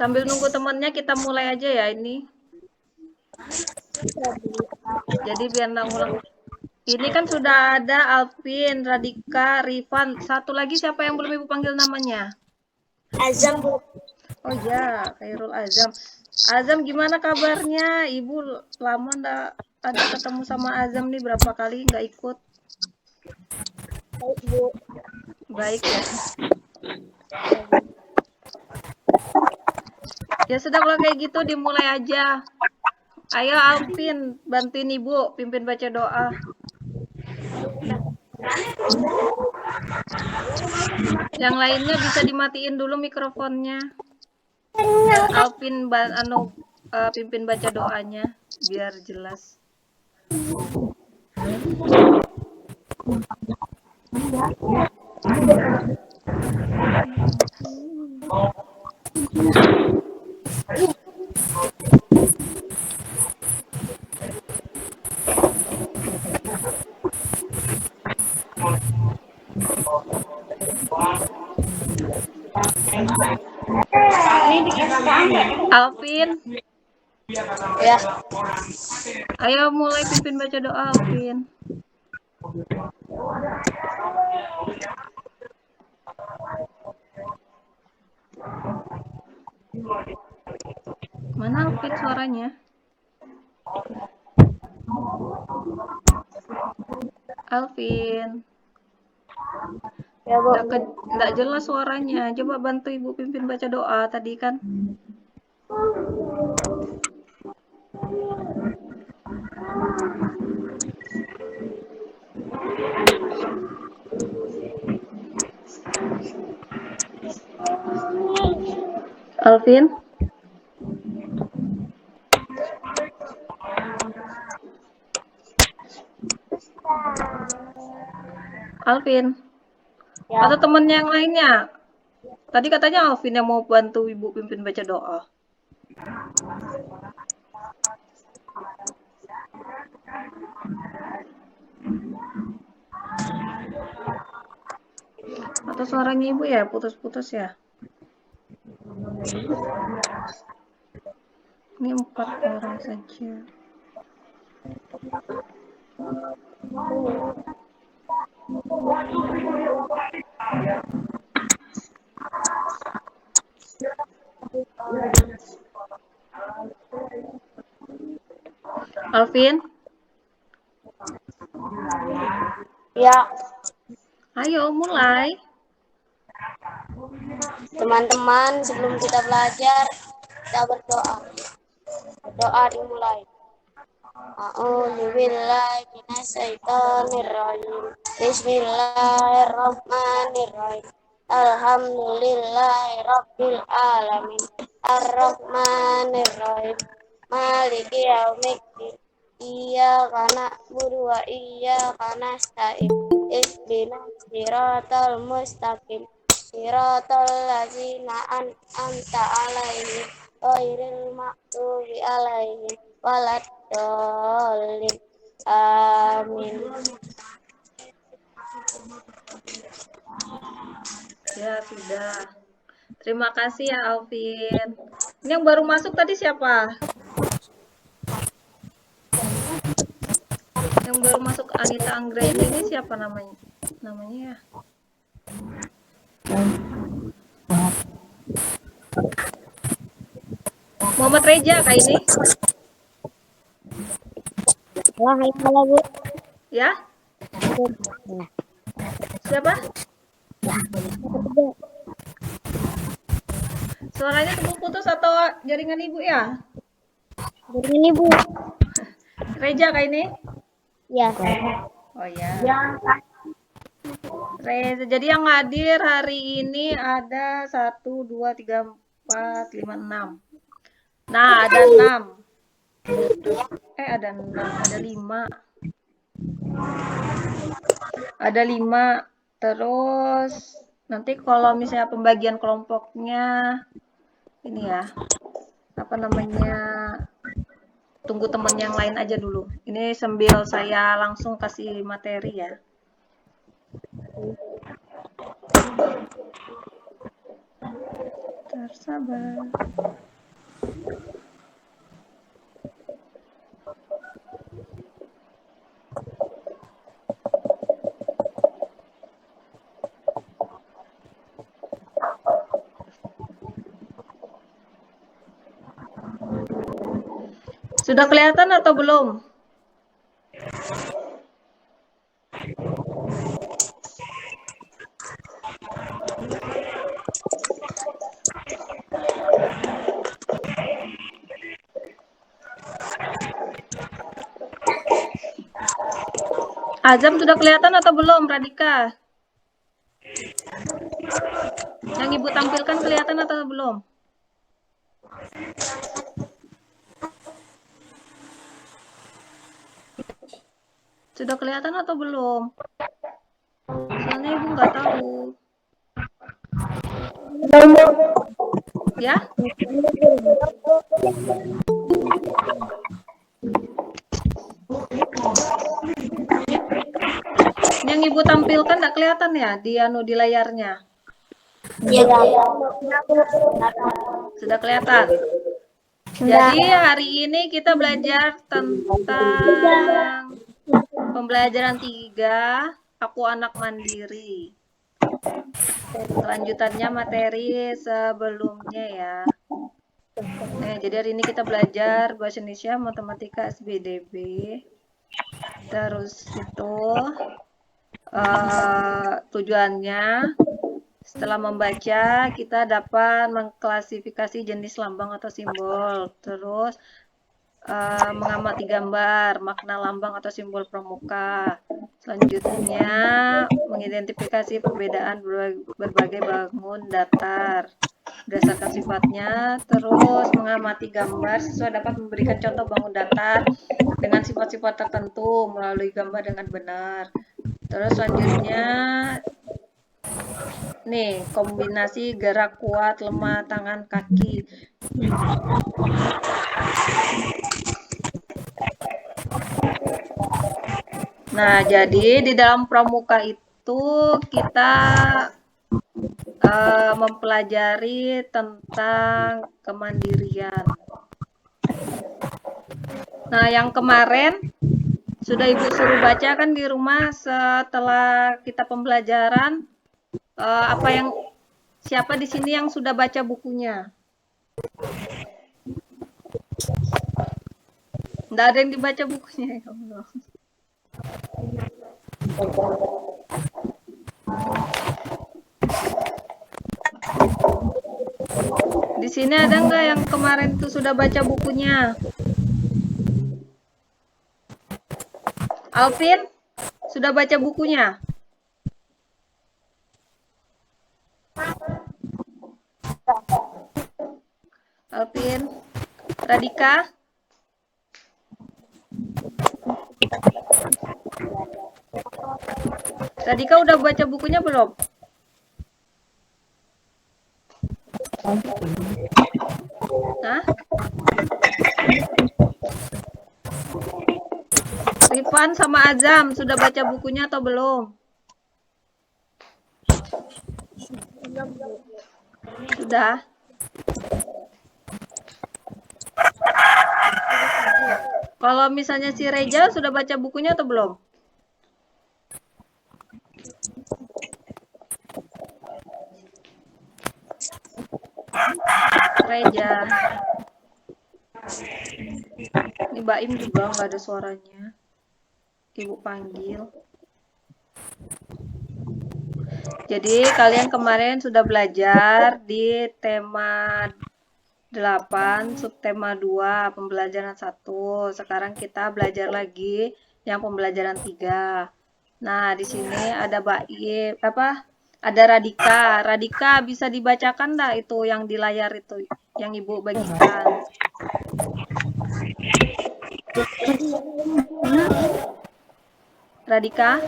Sambil nunggu temennya kita mulai aja ya ini. Jadi biar nggak ngulang. Ini kan sudah ada Alvin, Radika, Rifan. Satu lagi siapa yang belum Ibu panggil namanya? Azam, Bu. Oh ya, Khairul Azam. Azam gimana kabarnya? Ibu lama nggak ada ketemu sama Azam nih, berapa kali nggak ikut. Baik, Bu. Baik ya. Ya sudah kalau kayak gitu dimulai aja. Ayo Alvin, bantuin Ibu pimpin baca doa. Yang lainnya bisa dimatiin dulu mikrofonnya. Biar Alvin pimpin baca doanya biar jelas. Alvin. Ya. Ayo mulai pimpin baca doa Alvin. Mana Alvin suaranya? Alvin. Ya, Bu. Nggak jelas suaranya. Coba bantu Ibu pimpin baca doa tadi kan. Alvin. Alvin. Ya. Atau temennya yang lainnya? Tadi katanya Alvin yang mau bantu Ibu pimpin baca doa. Atau suaranya Ibu ya putus-putus ya? Ini 4 orang saja. Alvin? Ya. Ayo mulai. Teman-teman, sebelum kita belajar, kita berdoa. Doa dimulai. A'udzu billahi minasyaitonir rajim. Bismillahirrahmanirrahim. Alhamdulillahi rabbil alamin. Arrahmanirrahim. Maliki yaumiddin. Iyyaka na'budu wa iyyaka nasta'in. Ihdinas siratal mustaqim. Siratal ladzina an'amta 'alaihim ghairil maghdubi 'alaihim waladdallin. Amin. Ya, sudah. Terima kasih ya Alvin. Ini yang baru masuk tadi siapa? Yang baru masuk Anita Anggraini ini siapa namanya? Namanya ya? Muhammad Reja kah ini? Halo, Bu. Ya? Siapa? Suaranya terputus atau jaringan Ibu ya? Jaringan Ibu. Reja kah ini? Ya. Oh ya. Reza. Jadi yang hadir hari ini ada 1, 2, 3, 4, 5, 6. Nah, ada 6. Ada 6, ada 5. Ada 5. Terus nanti kalau misalnya pembagian kelompoknya ini ya. Apa namanya? Tunggu teman yang lain aja dulu. Ini sambil saya langsung kasih materi ya. Sabar. Sudah kelihatan atau belum? Azam sudah kelihatan atau belum, Radika? Yang Ibu tampilkan kelihatan atau belum? Sudah kelihatan atau belum? Soalnya Ibu nggak tahu. Ya? Yang Ibu tampilkan nggak kelihatan ya di layarnya? Iya. Sudah kelihatan? Jadi hari ini kita belajar tentang pembelajaran 3, aku anak mandiri. Kelanjutannya materi sebelumnya ya. Nah, jadi hari ini kita belajar bahasa Indonesia, matematika, SBDB. Terus itu tujuannya setelah membaca kita dapat mengklasifikasi jenis lambang atau simbol. Terus mengamati gambar, makna lambang atau simbol pramuka. Selanjutnya mengidentifikasi perbedaan berbagai bangun datar berdasarkan sifatnya. Terus mengamati gambar siswa dapat memberikan contoh bangun datar dengan sifat-sifat tertentu melalui gambar dengan benar. Terus selanjutnya nih kombinasi gerak kuat, lemah, tangan, kaki. Nah, jadi di dalam pramuka itu kita mempelajari tentang kemandirian. Nah, yang kemarin sudah Ibu suruh baca kan di rumah setelah kita pembelajaran, siapa di sini yang sudah baca bukunya? Nggak ada yang dibaca bukunya, ya Allah. Di sini ada nggak yang kemarin tuh sudah baca bukunya? Alvin, sudah baca bukunya? Alvin, Radika? Radika udah baca bukunya belum? Hah? Rifan sama Azam sudah baca bukunya atau belum? Sudah. Kalau misalnya si Reja sudah baca bukunya atau belum? Reja. Ini Mbak Im juga nggak ada suaranya. Ibu panggil. Jadi kalian kemarin sudah belajar di tema 8, subtema 2, pembelajaran 1. Sekarang kita belajar lagi yang pembelajaran 3. Nah, di sini ada ada Radika. Radika bisa dibacakan enggak itu yang di layar itu yang Ibu bagikan? Radika?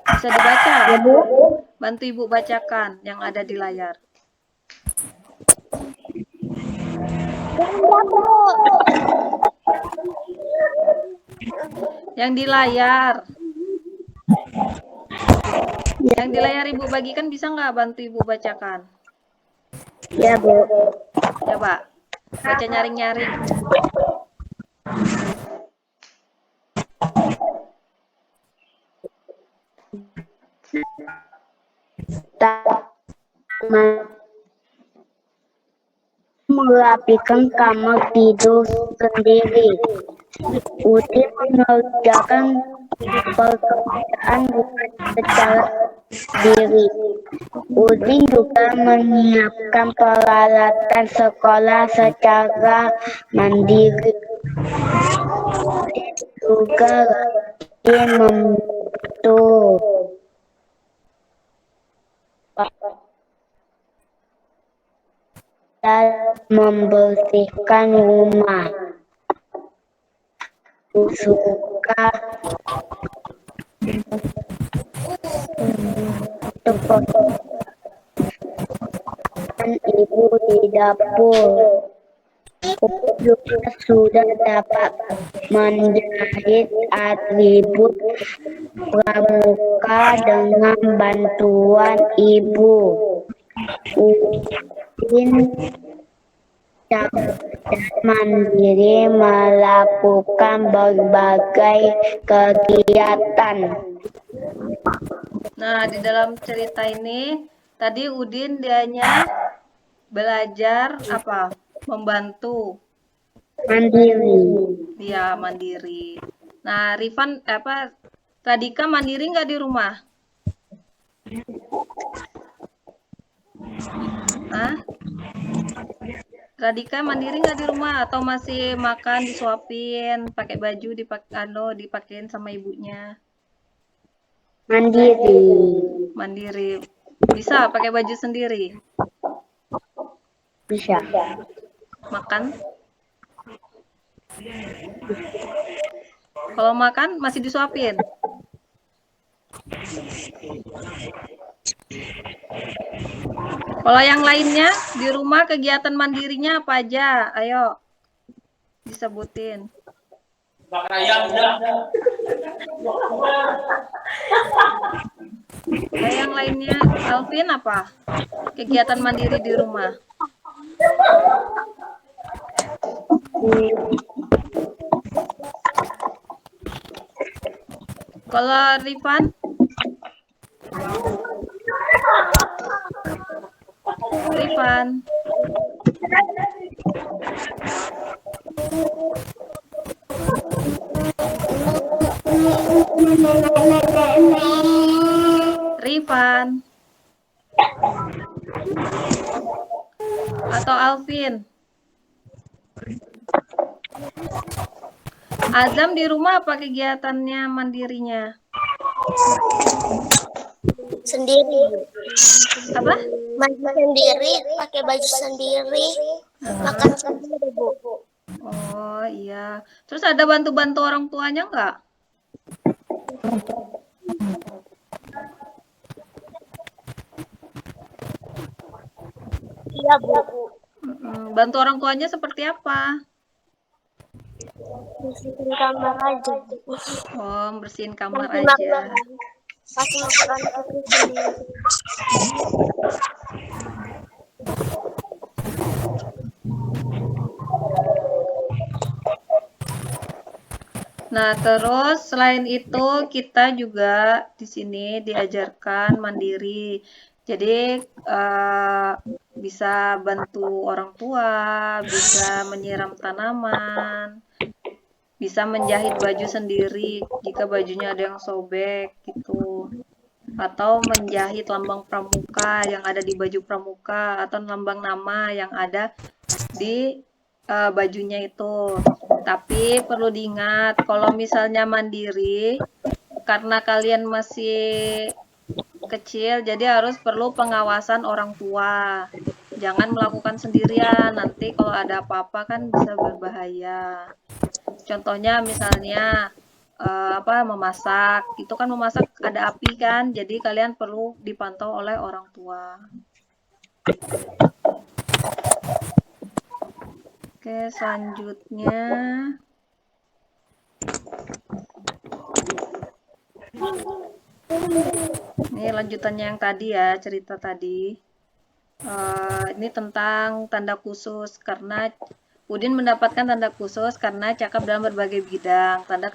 Bisa dibaca? Ya, Bu. Bantu Ibu bacakan yang ada di layar. Yang di layar. Yang di layar Ibu bagikan bisa nggak bantu Ibu bacakan? Ya, Bu. Coba baca nyaring-nyaring. Merapikan kamar tidur sendiri. Udin mengerjakan pekerjaan rumah secara diri. Udin juga menyiapkan peralatan sekolah secara mandiri. Udin juga rajin membantu dan membersihkan rumah. Suka teman ibu di dapur. Juga sudah dapat menjahit atribut pramuka dengan bantuan ibu. Udin cerdas dan mandiri melakukan berbagai kegiatan. Nah, di dalam cerita ini tadi Udin dianya belajar apa? Membantu. Mandiri. Dia mandiri. Nah, Rifan apa? Radika mandiri nggak di rumah? Hah? Radika mandiri nggak di rumah atau masih makan disuapin, pakai baju dipakein sama ibunya? Mandiri. Mandiri. Bisa pakai baju sendiri. Bisa. Makan? Kalau makan masih disuapin? Kalau yang lainnya di rumah kegiatan mandirinya apa aja? Ayo disebutin. Yang lainnya, Alvin apa? Kegiatan mandiri di rumah. Kalau Rifan? Rifan. Rifan. Atau Alvin. Azam di rumah apa kegiatannya mandirinya? Sendiri. Apa? Mandi sendiri, pakai baju sendiri, makan sendiri, Bu. Oh iya. Terus ada bantu-bantu orang tuanya nggak? Iya, Bu. Bantu orang tuanya seperti apa? Bersihin kamar aja. Oh, bersihin kamar Kasih aja. makan. Kasih makan aku sendiri. Nah, terus selain itu kita juga di sini diajarkan mandiri. Jadi bisa bantu orang tua, bisa menyiram tanaman, bisa menjahit baju sendiri jika bajunya ada yang sobek gitu. Atau menjahit lambang pramuka yang ada di baju pramuka atau lambang nama yang ada di bajunya itu. Tapi perlu diingat kalau misalnya mandiri karena kalian masih kecil jadi harus perlu pengawasan orang tua. Jangan melakukan sendirian, nanti kalau ada apa-apa kan bisa berbahaya. Contohnya misalnya memasak, itu kan memasak ada api kan, jadi kalian perlu dipantau oleh orang tua. Oke, selanjutnya ini lanjutannya yang tadi ya, cerita tadi. Ini tentang tanda khusus karena Udin mendapatkan tanda khusus karena cakap dalam berbagai bidang. Tanda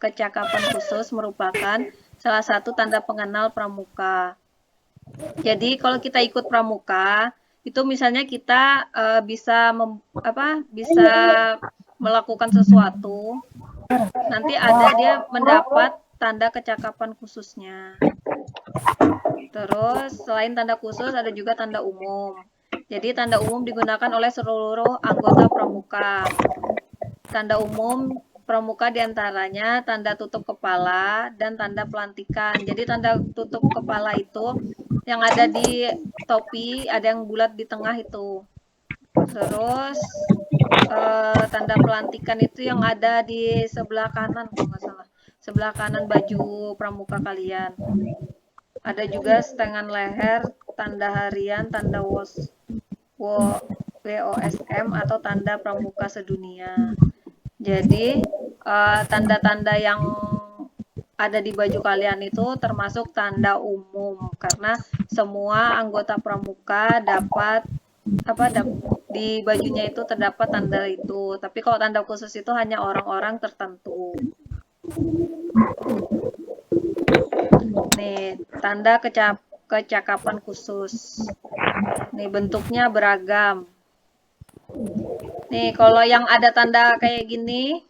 kecakapan khusus merupakan salah satu tanda pengenal pramuka. Jadi kalau kita ikut pramuka, itu misalnya kita bisa melakukan sesuatu, nanti ada dia mendapat tanda kecakapan khususnya. Terus selain tanda khusus ada juga tanda umum. Jadi tanda umum digunakan oleh seluruh anggota pramuka. Tanda umum pramuka diantaranya tanda tutup kepala dan tanda pelantikan. Jadi tanda tutup kepala itu yang ada di topi, ada yang bulat di tengah itu. Terus tanda pelantikan itu yang ada di sebelah kanan kalau nggak salah. Sebelah kanan baju pramuka kalian. Ada juga setengah leher, tanda harian, tanda WOSM atau tanda pramuka sedunia. Jadi tanda-tanda yang ada di baju kalian itu termasuk tanda umum karena semua anggota pramuka dapat di bajunya itu terdapat tanda itu. Tapi kalau tanda khusus itu hanya orang-orang tertentu. Nih, tanda kecakapan khusus. Nih, bentuknya beragam. Nih, kalau yang ada tanda kayak gini,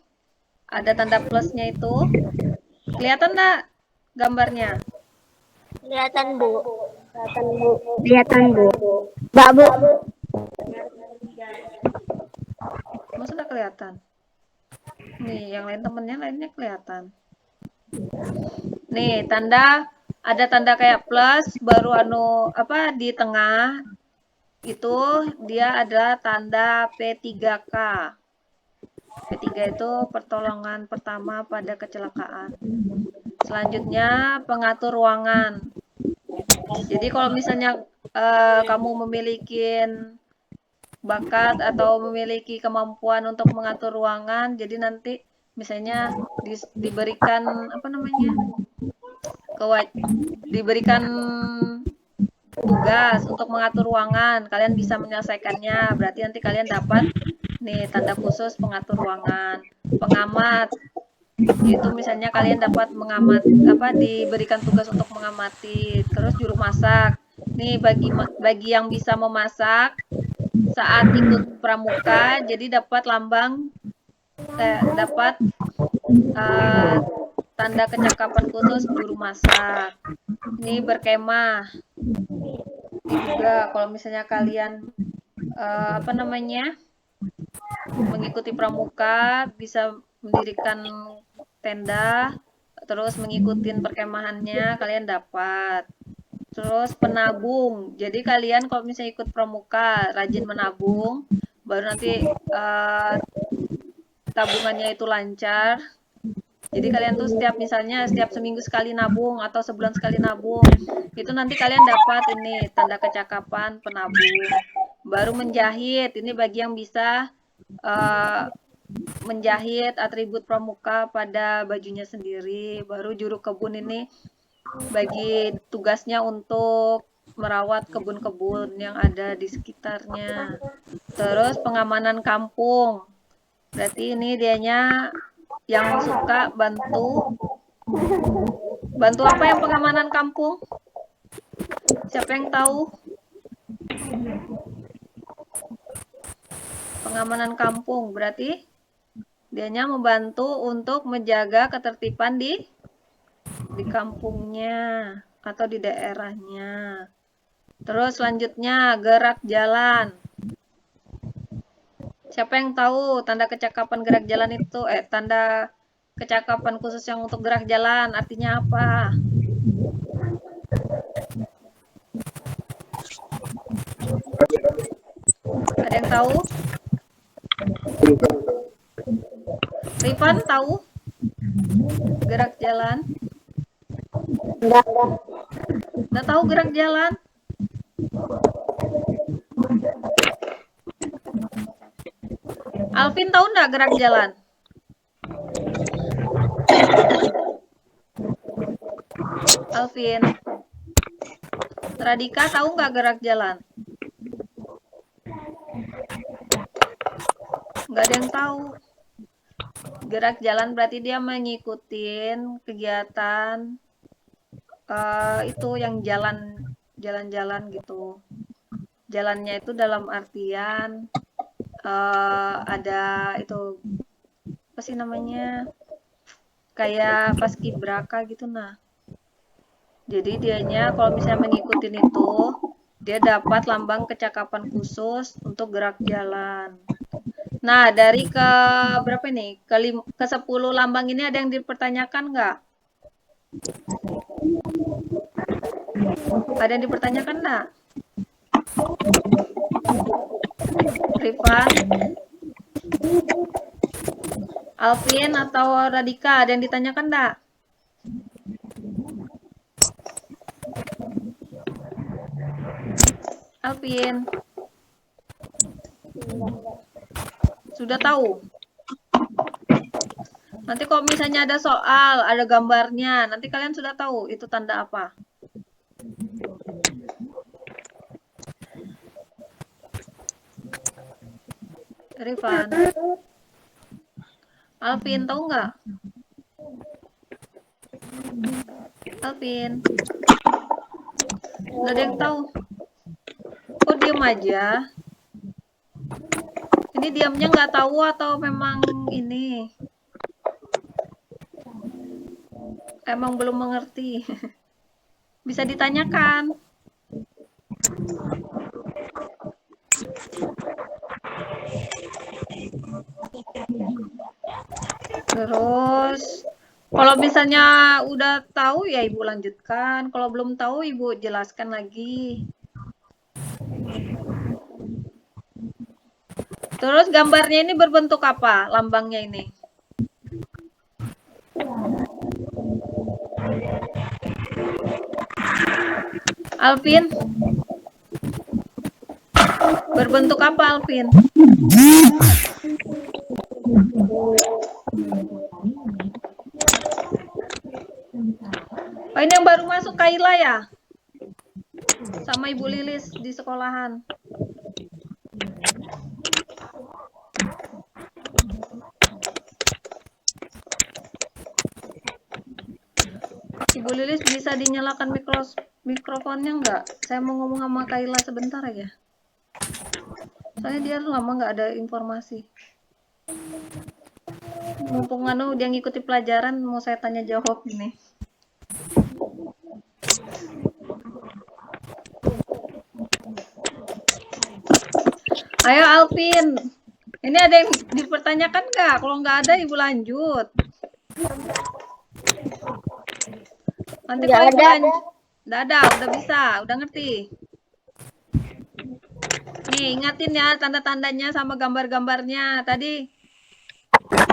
ada tanda plusnya itu, kelihatan nggak gambarnya? Kelihatan, Bu. Kelihatan, Bu. Mbak, Bu. Masa nggak kelihatan? Nih, yang lain temennya lainnya kelihatan. Nih, ada tanda kayak plus, baru di tengah itu dia adalah tanda P3K. P3 itu pertolongan pertama pada kecelakaan. Selanjutnya pengatur ruangan. Jadi kalau misalnya kamu memiliki bakat atau memiliki kemampuan untuk mengatur ruangan, jadi nanti misalnya diberikan diberikan tugas untuk mengatur ruangan, kalian bisa menyelesaikannya, berarti nanti kalian dapat nih tanda khusus pengatur ruangan. Pengamat, itu misalnya kalian dapat diberikan tugas untuk mengamati. Terus juru masak, nih bagi yang bisa memasak saat ikut pramuka, jadi dapat tanda kecakapan khusus juru masak. Ini berkemah. Ini juga kalau misalnya kalian mengikuti pramuka, bisa mendirikan tenda, terus mengikuti perkemahannya, kalian dapat. Terus penabung, jadi kalian kalau misalnya ikut pramuka, rajin menabung, baru nanti tabungannya itu lancar. Jadi kalian tuh setiap seminggu sekali nabung atau sebulan sekali nabung, itu nanti kalian dapat ini tanda kecakapan penabung. Baru menjahit, ini bagi yang bisa menjahit atribut pramuka pada bajunya sendiri. Baru juru kebun ini bagi tugasnya untuk merawat kebun-kebun yang ada di sekitarnya. Terus pengamanan kampung, berarti ini dianya yang suka bantu apa yang pengamanan kampung? Siapa yang tahu? Pengamanan kampung berarti dianya membantu untuk menjaga ketertiban di kampungnya atau di daerahnya. Terus selanjutnya gerak jalan. Siapa yang tahu tanda kecakapan gerak jalan itu tanda kecakapan khusus yang untuk gerak jalan artinya apa? Ada yang tahu? Rifan tahu? Gerak jalan? Enggak. Nggak tahu gerak jalan? Alvin tahu nggak gerak jalan? Alvin. Radika tahu nggak gerak jalan? Nggak ada yang tahu. Gerak jalan berarti dia mengikuti kegiatan itu yang jalan-jalan gitu. Jalannya itu dalam artian ada itu apa sih namanya? Kayak paskibraka gitu nah. Jadi dianya kalau misalnya mengikuti itu, dia dapat lambang kecakapan khusus untuk gerak jalan. Nah, dari ke berapa nih? Ke 10 lambang ini ada yang dipertanyakan nggak? Ada yang dipertanyakan nggak? Rifan, Alvin atau Radika, ada yang ditanyakan nggak? Alvin, sudah tahu? Nanti kalau misalnya ada soal, ada gambarnya, nanti kalian sudah tahu itu tanda apa. Rifan, Alvin, tahu nggak? Alvin, nggak ada yang tahu. Kok diem aja? Ini diamnya nggak tahu atau memang ini? Emang belum mengerti? Bisa ditanyakan. Terus, kalau misalnya udah tahu ya Ibu lanjutkan. Kalau belum tahu Ibu jelaskan lagi. Terus gambarnya ini berbentuk apa? Lambangnya ini. Alvin? Berbentuk apa Alvin? Oh, ini yang baru masuk Kaila ya? Sama Ibu Lilis di sekolahan. Ibu Lilis bisa dinyalakan mikrofonnya nggak? Saya mau ngomong sama Kaila sebentar aja. Soalnya dia lama nggak ada informasi. Mumpung dia ngikuti pelajaran, mau saya tanya jawab ini. Ayo Alvin, ini ada yang dipertanyakan nggak? Kalau nggak ada, Ibu lanjut. Nanti kalau Ibu lanjut, udah bisa, udah ngerti. Nih, ingatin ya tanda-tandanya sama gambar-gambarnya. Tadi,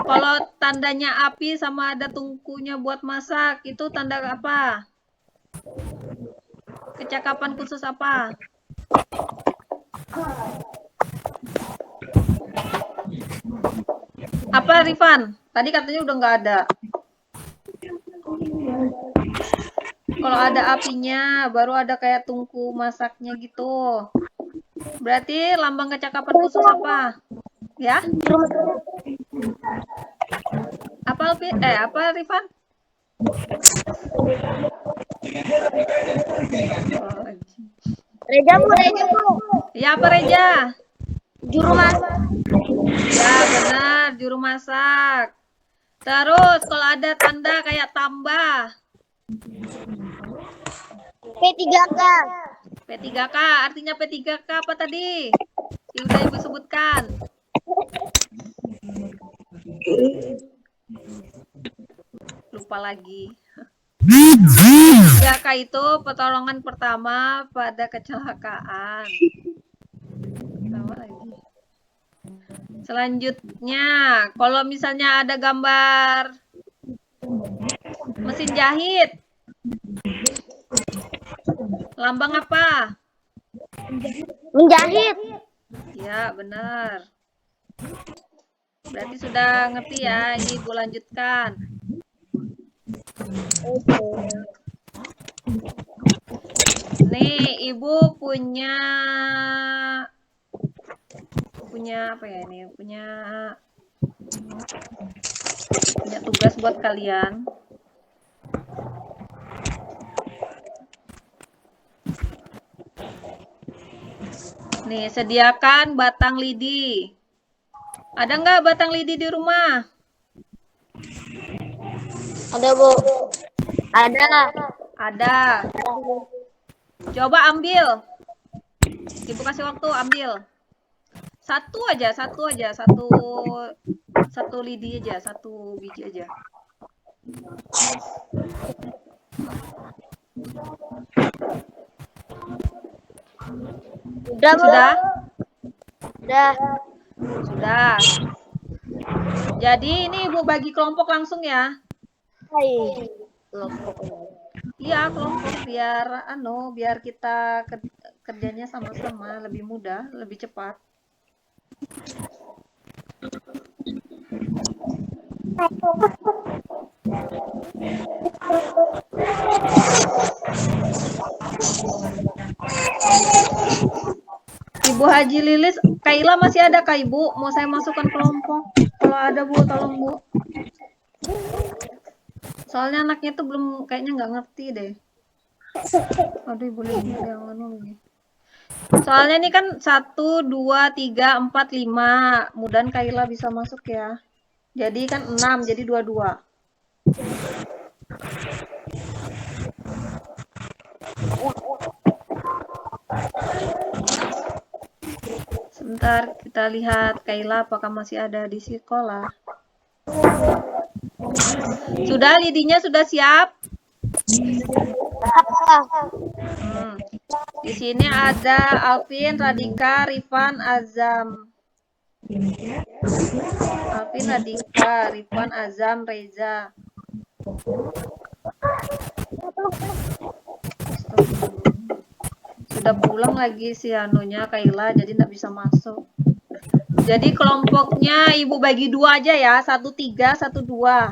kalau tandanya api sama ada tungkunya buat masak, itu tanda apa? Kecakapan khusus apa? Apa Rifan? Tadi katanya udah nggak ada. Kalau ada apinya, baru ada kayak tungku masaknya gitu. Berarti lambang kecakapan khusus apa? Ya? Apa Rifan? Reja Bu. Ya, apa Reja? Juru masak. Ya, benar, juru masak. Terus kalau ada tanda kayak tambah. P3K. P3K, artinya P3K apa tadi? Udah Ibu sebutkan. Lupa lagi. 3K itu pertolongan pertama pada kecelakaan. Sama lagi. Selanjutnya, kalau misalnya ada gambar mesin jahit, lambang apa? Menjahit. Ya, benar. Berarti sudah ngerti ya, ini Ibu lanjutkan. Nih, Ibu punya punya apa ya ini? Punya tugas buat kalian. Nih, sediakan batang lidi. Ada nggak batang lidi di rumah? Ada, Bu. Ada. Ada. Coba ambil. Ibu kasih waktu, ambil. Satu aja, satu lidi aja, satu biji aja. Udah, Bu. Sudah? Udah. Sudah. Jadi ini Ibu bagi kelompok langsung ya. Hai. Iya, kelompok biar kita kerjanya sama-sama lebih mudah, lebih cepat. Ibu Haji Lilis, Kaila masih ada Kak Ibu? Mau saya masukkan kelompok? Kalau ada Bu, tolong Bu. Soalnya anaknya tuh kayaknya nggak ngerti deh. Aduh, boleh jangan nih. Soalnya ini kan 1, 2, 3, 4, 5. Mudahan Kaila bisa masuk ya. Jadi kan 6, jadi 22. Sebentar kita lihat Kaila apakah masih ada di sekolah. Sudah, lidinya sudah siap? Di sini ada Alvin, Radika, Rifan, Azam. Alvin, Radika, Rifan, Azam, Reza. Sudah pulang lagi si anunya Kaila, jadi nggak bisa masuk. Jadi kelompoknya Ibu bagi 2 aja ya, 1, 3, 1, 2.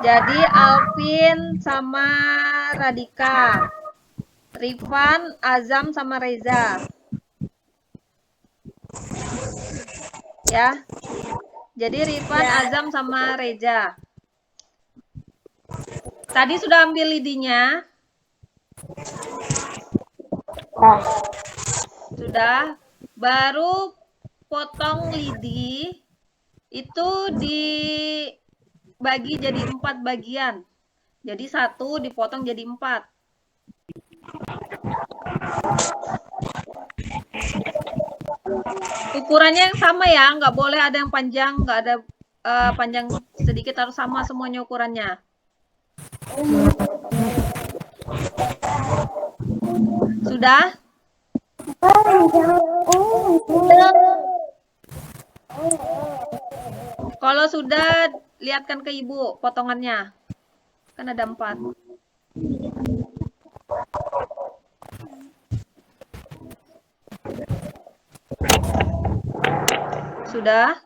Jadi Alvin sama Radika, Rifan, Azam sama Reza. Ya. Jadi Rifan, Azam sama Reza. Tadi sudah ambil lidinya? Sudah. Baru potong lidi itu dibagi jadi 4 bagian. Jadi 1 dipotong jadi 4. Ukurannya yang sama ya, nggak boleh ada yang panjang, nggak ada panjang sedikit, harus sama semuanya ukurannya. Sudah? Kalau sudah, lihatkan ke Ibu potongannya. Kan ada 4. Sudah?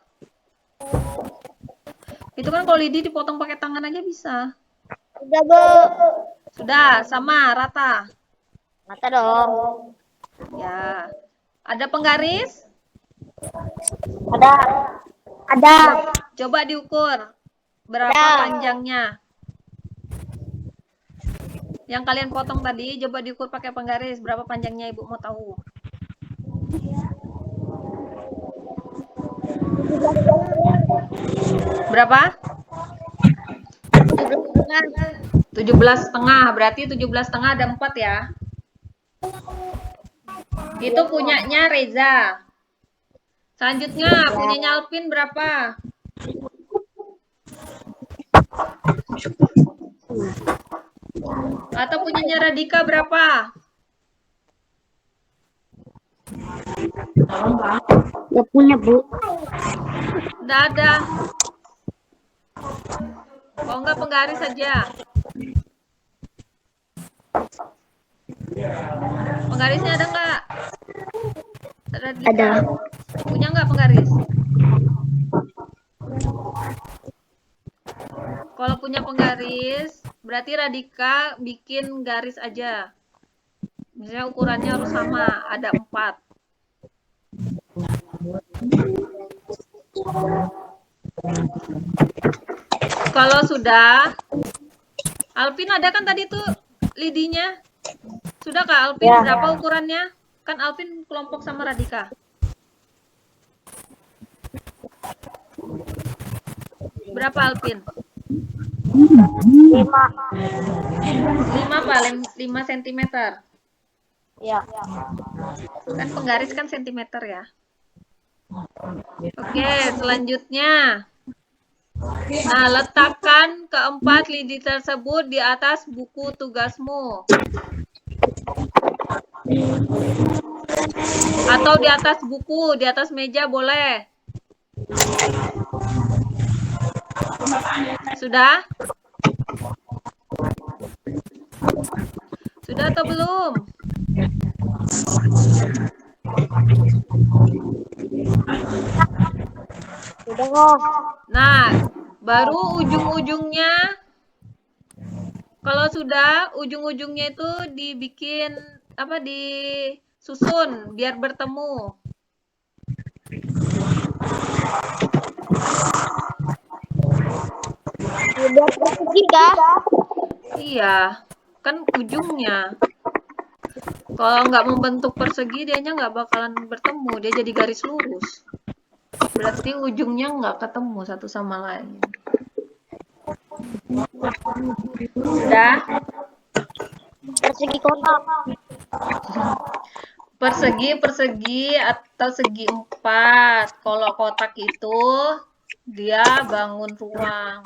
Itu kan kalau lidi dipotong pakai tangan aja bisa. Udah, Bu. Sudah, sama, rata. Rata dong. Ya. Ada penggaris? Ada. Ada. Coba diukur. Berapa panjangnya? Yang kalian potong tadi, coba diukur pakai penggaris. Berapa panjangnya Ibu mau tahu? Berapa? 17,5. Berarti 17,5 ada 4 ya. Itu punyanya Reza. Selanjutnya punyanya Alvin berapa? Atau punyanya Radika berapa? Gak punya, Bu. Udah ada. Kalau enggak penggaris saja. Penggarisnya ada enggak? Radika. Ada. Punya enggak penggaris? Kalau punya penggaris, berarti Radika bikin garis aja. Misalnya ukurannya harus sama, ada 4. Kalau sudah, Alvin ada kan tadi tuh lidinya? Sudah Kak Alvin, Ya. berapa ukurannya? Kan Alvin kelompok sama Radika. Berapa Alvin? 5. 5 apa? 5 cm. Ya. Kan penggaris kan sentimeter ya. Oke, selanjutnya. Nah, letakkan keempat lidi tersebut di atas buku tugasmu. Atau di atas buku, di atas meja boleh. Sudah? Sudah atau belum? Sudah. Nah, baru ujung-ujungnya, kalau sudah, ujung-ujungnya itu dibikin, apa, disusun, biar bertemu. Dibuat persegi kah? Iya, kan ujungnya. Kalau nggak membentuk persegi, dianya nggak bakalan bertemu, dia jadi garis lurus. Berarti ujungnya nggak ketemu satu sama lain. Sudah? Persegi kotak. Persegi atau segi empat. Kalau kotak itu dia bangun ruang.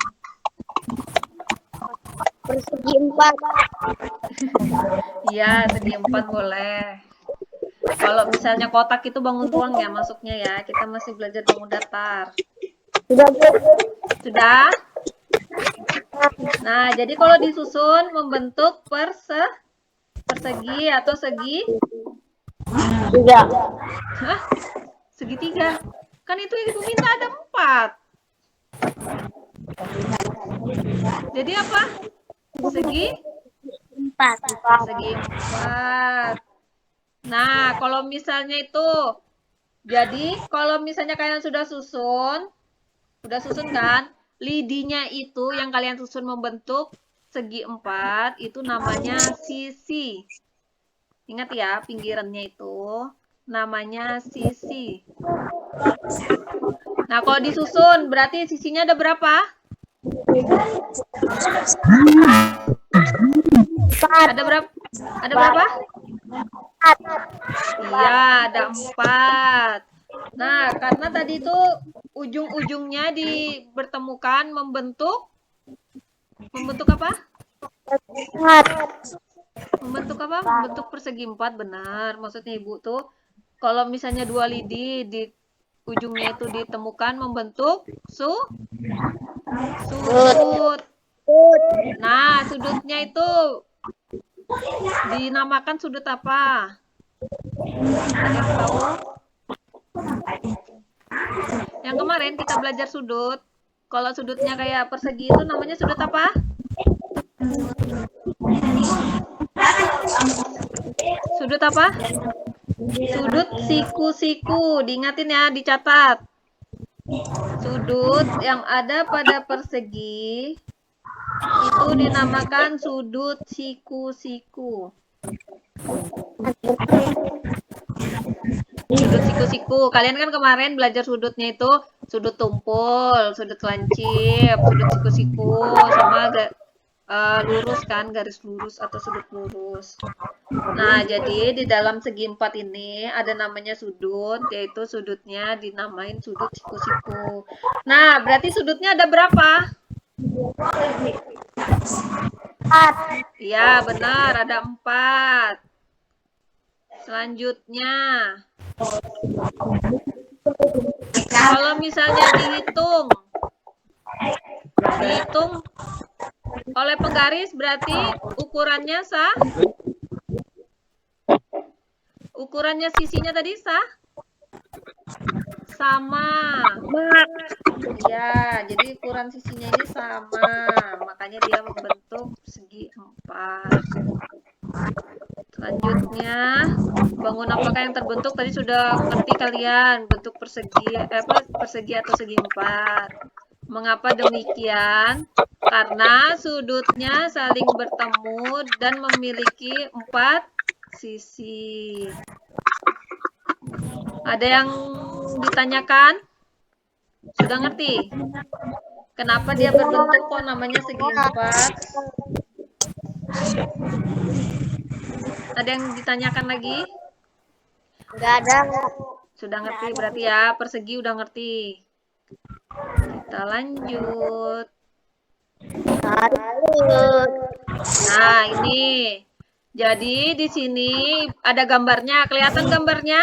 Persegi 4. Iya, segi empat boleh. Kalau misalnya kotak itu bangun ruang ya masuknya ya. Kita masih belajar bangun datar. Sudah, Bu. Sudah? Nah, jadi kalau disusun membentuk persegi atau segi, Sudah. hah? Segitiga. Kan itu yang Ibu minta ada 4. Jadi apa? Segi 4. segi 4. Nah, kalau misalnya itu, jadi kalau misalnya kalian sudah susun kan, lidinya itu yang kalian susun membentuk segi 4, itu namanya sisi. Ingat ya, pinggirannya itu namanya sisi. Nah, kalau disusun, berarti sisinya ada berapa? Ada berapa? Ada berapa? Iya, ada 4. Nah, karena tadi itu ujung-ujungnya dipertemukan membentuk apa? Membentuk apa? Membentuk persegi 4, benar. Maksudnya Ibu tuh, kalau misalnya 2 lidi di ujungnya itu ditemukan membentuk sudut. Nah, sudutnya itu dinamakan sudut apa? Ada yang tahu? Yang kemarin kita belajar sudut. Kalau sudutnya kayak persegi itu namanya sudut apa? Sudut apa? Sudut siku-siku. Diingatin ya, dicatat. Sudut yang ada pada persegi itu dinamakan sudut siku-siku. Sudut siku-siku. Kalian kan kemarin belajar sudutnya itu sudut tumpul, sudut lancip, sudut siku-siku, sama lurus kan, garis lurus atau sudut lurus. Nah, jadi di dalam segi 4 ini ada namanya sudut, yaitu sudutnya dinamain sudut siku-siku. Nah, berarti sudutnya ada berapa? 4. Iya, benar, ada 4. Selanjutnya, kalau misalnya dihitung oleh penggaris, berarti ukurannya sah? Ukurannya sisinya tadi sah? Sama. Ya, jadi ukuran sisinya ini sama. Makanya dia membentuk segi 4. Selanjutnya, Bangun apakah yang terbentuk tadi sudah ngerti kalian, bentuk persegi persegi atau segi empat. Mengapa demikian? Karena sudutnya saling bertemu dan memiliki 4 sisi. Ada yang ditanyakan? Sudah ngerti? Kenapa dia berbentuk kok namanya segi empat? Ada yang ditanyakan lagi? Enggak ada. Sudah ngerti berarti ya, persegi udah ngerti. Kita lanjut. Nah, ini. Jadi di sini ada gambarnya. Kelihatan gambarnya?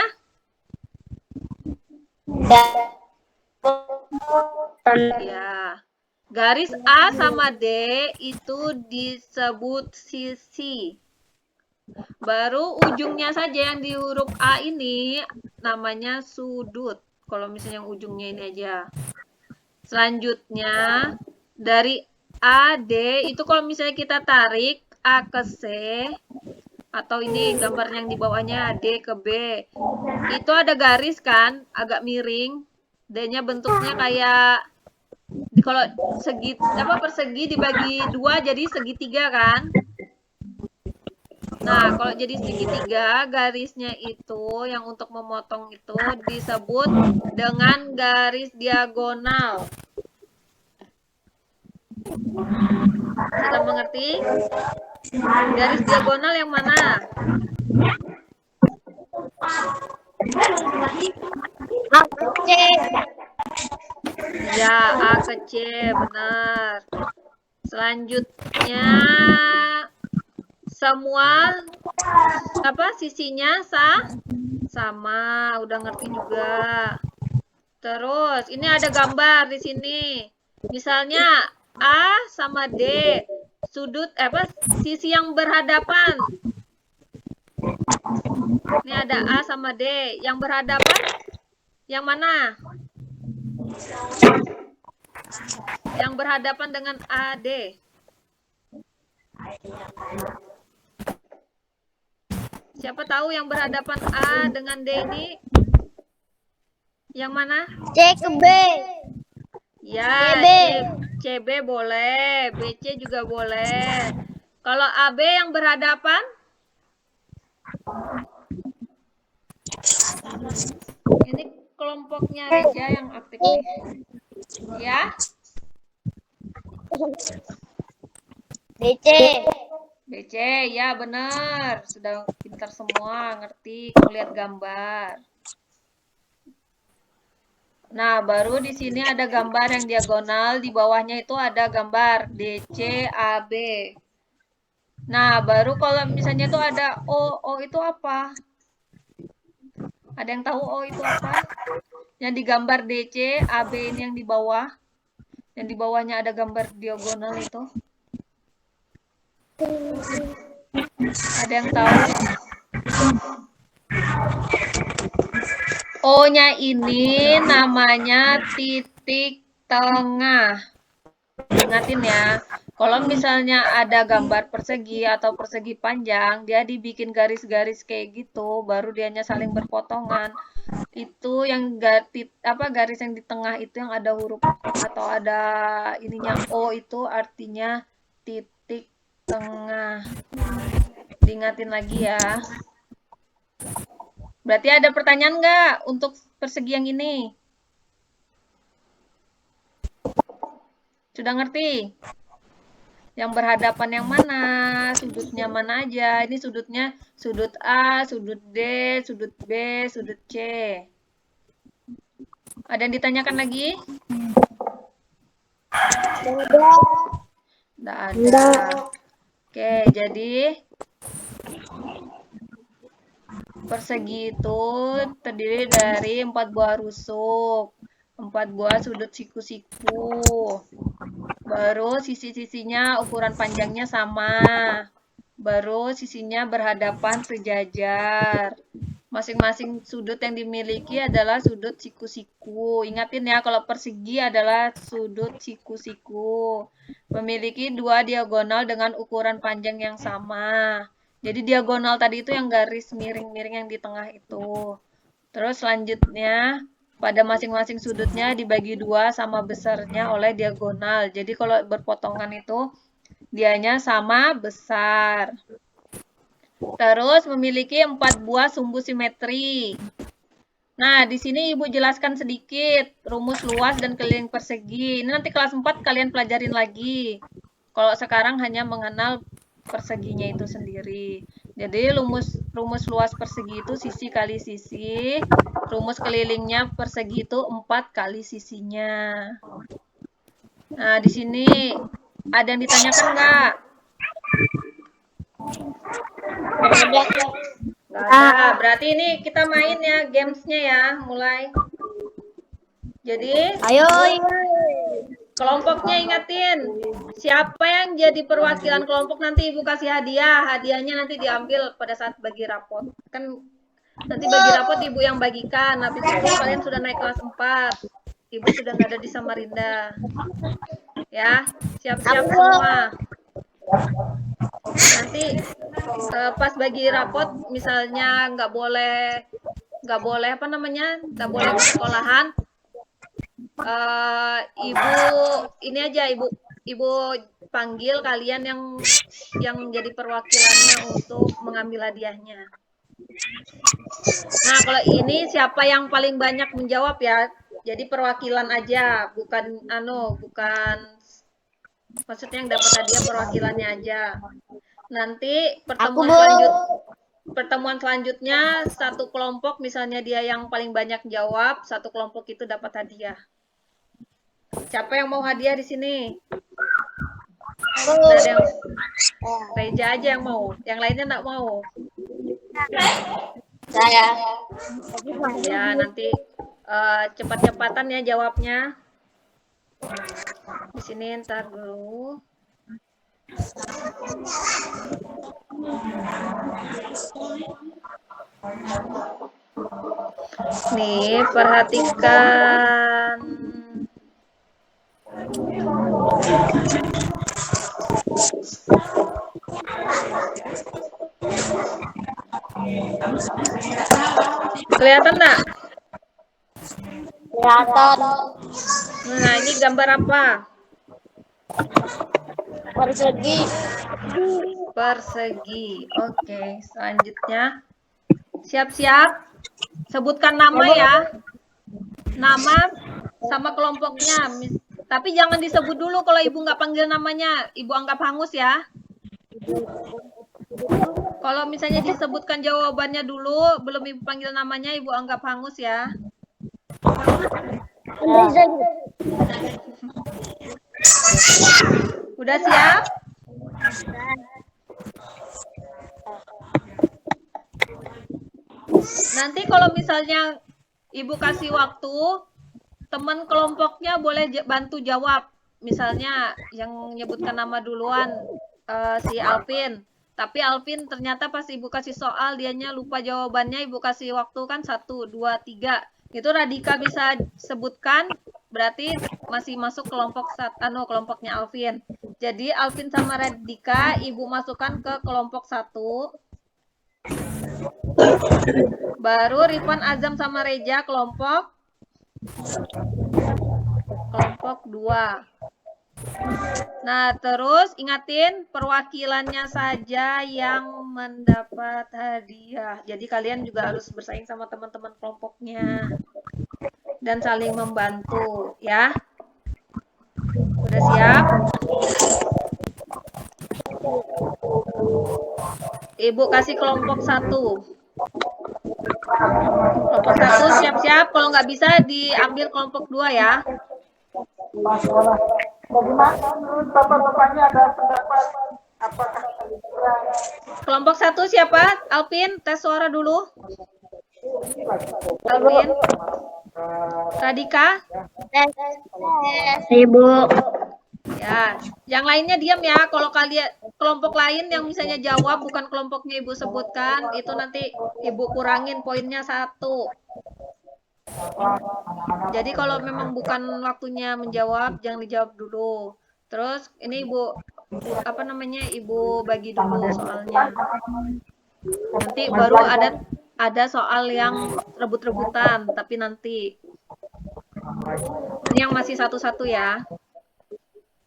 Ya. Garis A sama D itu disebut sisi. Baru ujungnya saja yang di huruf A ini namanya sudut. Kalau misalnya yang ujungnya ini aja. Selanjutnya dari AD itu kalau misalnya kita tarik A ke C atau ini gambar yang di bawahnya D ke B. Itu ada garis kan, agak miring. D-nya bentuknya kayak kalau segi persegi dibagi 2 jadi segitiga kan? Nah, kalau jadi segitiga, garisnya itu yang untuk memotong itu disebut dengan garis diagonal. Sudah mengerti? Garis diagonal yang mana? Ya, A ke C, benar. Selanjutnya semua sisinya sama, udah ngerti juga. Terus ini ada gambar di sini. Misalnya A sama D, sudut sisi yang berhadapan. Ini ada A sama D, yang berhadapan yang mana? Yang berhadapan dengan AD. Siapa tahu yang berhadapan A dengan D ini yang mana? C ke B. Ya, CB. CB boleh, BC juga boleh. Kalau AB yang berhadapan? Ini kelompoknya Reja yang aktif nih. Ya? BC. BC, ya benar. Sudah pintar semua, ngerti kalau lihat gambar. Nah, baru di sini ada gambar yang diagonal, di bawahnya itu ada gambar DC, AB. Nah, baru kalau misalnya itu ada O, O itu apa? Ada yang tahu O itu apa? Yang digambar DC, AB ini yang di bawah. Yang di bawahnya ada gambar diagonal itu. Ada yang tahu? O-nya ini namanya titik tengah. Ingatin ya, kalau misalnya ada gambar persegi atau persegi panjang, dia dibikin garis-garis kayak gitu, baru dianya saling berpotongan. Itu yang garis yang di tengah itu yang ada huruf atau ada ininya O itu artinya titik tengah. Diingatin lagi ya. Berarti ada pertanyaan nggak untuk persegi yang ini? Sudah ngerti? Yang berhadapan yang mana? Sudutnya mana aja? Ini sudutnya sudut A, sudut D, sudut B, sudut C. Ada yang ditanyakan lagi? Tidak ada. Oke, jadi persegi itu terdiri dari 4 buah rusuk, 4 buah sudut siku-siku. Baru sisi-sisinya ukuran panjangnya sama. Baru sisinya berhadapan sejajar. Masing-masing sudut yang dimiliki adalah sudut siku-siku. Ingatin ya, kalau persegi adalah sudut siku-siku. Memiliki 2 diagonal dengan ukuran panjang yang sama. Jadi diagonal tadi itu yang garis miring-miring yang di tengah itu. Terus selanjutnya pada masing-masing sudutnya dibagi dua sama besarnya oleh diagonal. Jadi kalau berpotongan itu dianya sama besar. Terus memiliki 4 buah sumbu simetri. Nah, di sini Ibu jelaskan sedikit rumus luas dan keliling persegi. Ini nanti kelas 4 kalian pelajarin lagi. Kalau sekarang hanya mengenal perseginya itu sendiri. Jadi rumus luas persegi itu sisi kali sisi. Rumus kelilingnya persegi itu 4 kali sisinya. Nah, di sini ada yang ditanyakan nggak? Ada. Nggak ada. Berarti ini kita main ya gamesnya ya. Mulai. Jadi, Ayo. kelompoknya ingatin. Siapa yang jadi perwakilan kelompok nanti Ibu kasih hadiah. Hadiahnya nanti diambil pada saat bagi rapot. Kan nanti bagi rapot Ibu yang bagikan. Habis itu kalian sudah naik kelas 4. Ibu sudah nggak ada di Samarinda. Ya, siap-siap semua. Nanti pas bagi rapot misalnya nggak boleh apa namanya, nggak boleh ke sekolahan. Ibu ini aja ibu panggil kalian yang jadi perwakilannya untuk mengambil hadiahnya. Nah, kalau ini siapa yang paling banyak menjawab ya? Jadi perwakilan aja, bukan maksudnya yang dapat hadiah perwakilannya aja. Nanti pertemuan selanjutnya satu kelompok misalnya dia yang paling banyak jawab, satu kelompok itu dapat hadiah. Siapa yang mau hadiah di sini? Ada yang Reja aja yang mau, yang lainnya enggak mau. Saya. Ya, nanti cepat-cepatan ya jawabnya. Di sini ntar dulu. Nih, perhatikan. Kelihatan enggak? Kelihatan. Nah, ini gambar apa? Persegi. Persegi. Oke, selanjutnya. Siap-siap. Sebutkan nama ya. Nama sama kelompoknya. Tapi jangan disebut dulu kalau Ibu nggak panggil namanya. Ibu anggap hangus ya. Kalau misalnya disebutkan jawabannya dulu, belum Ibu panggil namanya, Ibu anggap hangus ya. Udah siap? Nanti kalau misalnya Ibu kasih waktu, teman kelompoknya boleh bantu jawab. Misalnya yang nyebutkan nama duluan si Alvin. Tapi Alvin ternyata pas Ibu kasih soal dianya lupa jawabannya, Ibu kasih waktu kan 1, 2, 3. Itu Radika bisa sebutkan, berarti masih masuk kelompoknya Alvin. Jadi Alvin sama Radika Ibu masukkan ke kelompok 1. Baru Rifan, Azam sama Reja kelompok 2. Nah, terus ingatin perwakilannya saja yang mendapat hadiah. Jadi kalian juga harus bersaing sama teman-teman kelompoknya. Dan saling membantu, ya. Udah siap? Ibu kasih kelompok 1. Kelompok 1 siap-siap. Kalau nggak bisa diambil kelompok 2 ya. Bagaimana menurut bapak-bapaknya ada pendapat apakah Kelompok 1 siapa? Alvin, tes suara dulu. Alvin. Radika? Ibu. Ya, yang lainnya diam ya. Kalau kalian kelompok lain yang misalnya jawab bukan kelompoknya Ibu sebutkan, itu nanti Ibu kurangin poinnya 1. Jadi kalau memang bukan waktunya menjawab, jangan dijawab dulu. Terus ini Ibu apa namanya, Ibu bagi dulu soalnya. Nanti baru ada soal yang rebut-rebutan, tapi nanti. Ini yang masih satu-satu ya.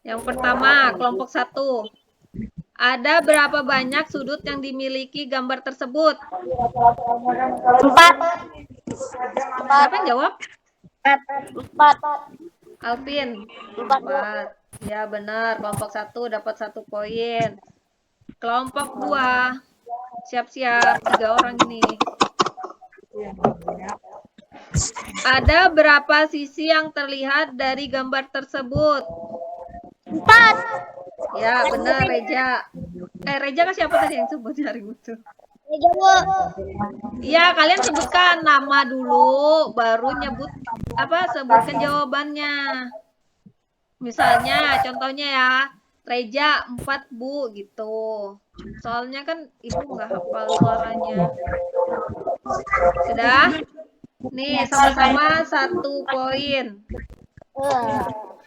Yang pertama, kelompok 1. Ada berapa banyak sudut yang dimiliki gambar tersebut? 4. Siapa yang jawab? 4. Alvin. 4. 4. Ya benar, kelompok 1 dapat 1 poin. Kelompok 2. Siap-siap, 3 orang ini. Ada berapa sisi yang terlihat dari gambar tersebut? 4. Ya, benar Reja. Reja kan siapa tadi yang sebut hari itu? Reja, Bu. Iya, kalian sebutkan nama dulu, baru sebutkan jawabannya. Misalnya, contohnya ya, Reja 4, Bu, gitu. Soalnya kan Ibu nggak hafal suaranya. Sudah? Nih, sama-sama 1 poin.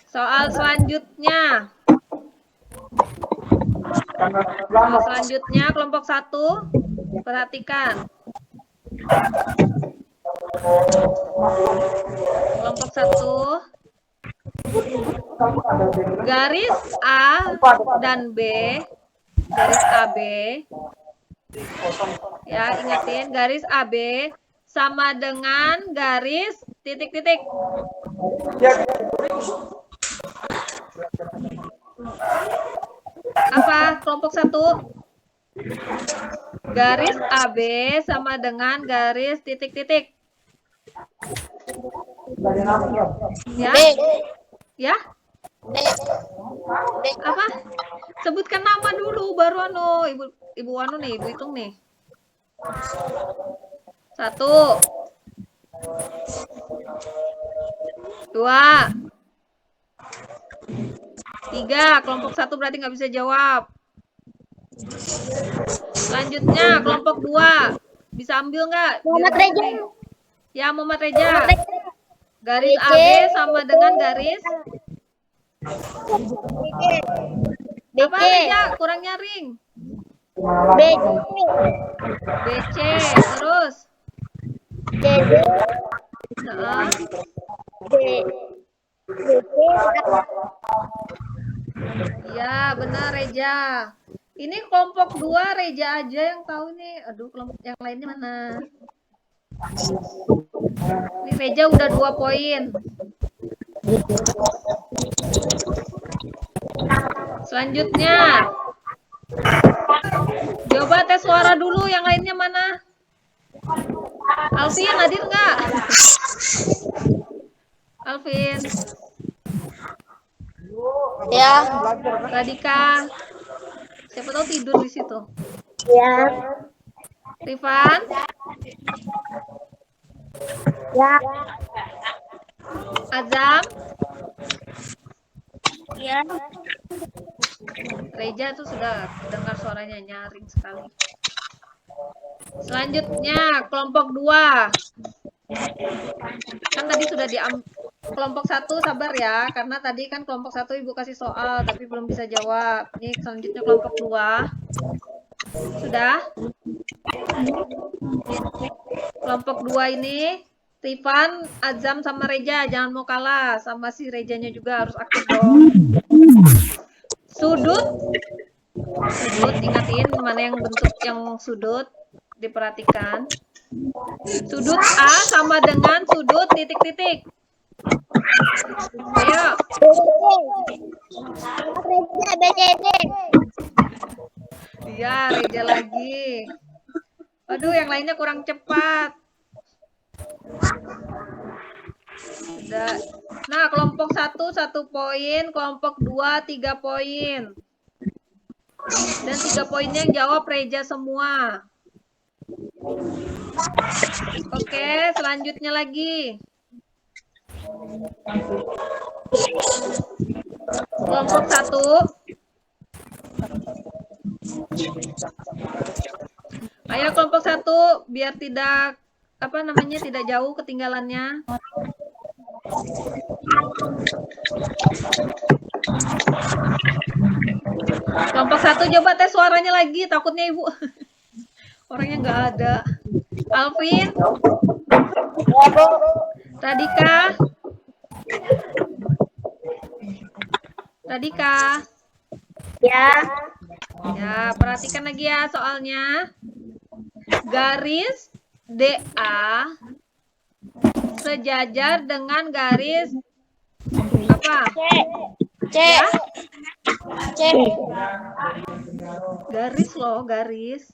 Soal selanjutnya. Soal selanjutnya, kelompok 1. Perhatikan. Kelompok 1. Garis A dan B. Garis AB. Ya, ingatin. Garis AB sama dengan garis titik-titik. Apa kelompok 1? Garis AB sama dengan garis titik-titik. Ya? Ya? Apa? Sebutkan nama dulu baru Ibu nih, Ibu hitung nih. 1, 2, 3. Kelompok 1 berarti nggak bisa jawab. Selanjutnya kelompok 2. Bisa ambil nggak? Muhammad Reja. Ya, Muhammad Reja. Garis AB sama dengan garis apa Reja? Kurang nyaring. BC. BC. Terus? JD. Iya, benar Reja. Ini kelompok 2 Reja aja yang tahu nih. Aduh, kelompok yang lainnya mana? Ini Reja udah 2 poin. Selanjutnya. Coba tes suara dulu, yang lainnya mana? Alvin, hadir nggak? Alvin. Ya. Radika. Siapa tahu tidur di situ. Ya. Rifan. Ya. Azam. Ya. Reja tuh sudah dengar suaranya nyaring sekali. Selanjutnya kelompok 2. Kan tadi sudah kelompok 1 sabar ya, karena tadi kan kelompok 1 Ibu kasih soal tapi belum bisa jawab. Ini selanjutnya kelompok 2. Sudah? Kelompok 2 ini Rifan, Azam sama Reja, jangan mau kalah, sama si Rejanya juga harus aktif dong. Sudut, ingatin mana yang bentuk yang sudut, diperhatikan. Sudut A sama dengan sudut titik-titik. Ayo. Reja, BCD. Iya, Reja lagi. Aduh, yang lainnya kurang cepat. Sudah. Nah, kelompok 1 1 poin, kelompok 2 3 poin. Dan 3 poinnya yang jawab Reja semua. Oke, selanjutnya lagi. Kelompok 1. Ayo kelompok 1 biar tidak tidak jauh ketinggalannya. Kelompok 1 coba tes suaranya lagi, takutnya Ibu. Orangnya nggak ada. Alvin, Ya, Bu. Radika, Radika. Ya. Ya, perhatikan lagi ya soalnya. Garis DA sejajar dengan garis apa? C. Ya? C. Garis loh, garis.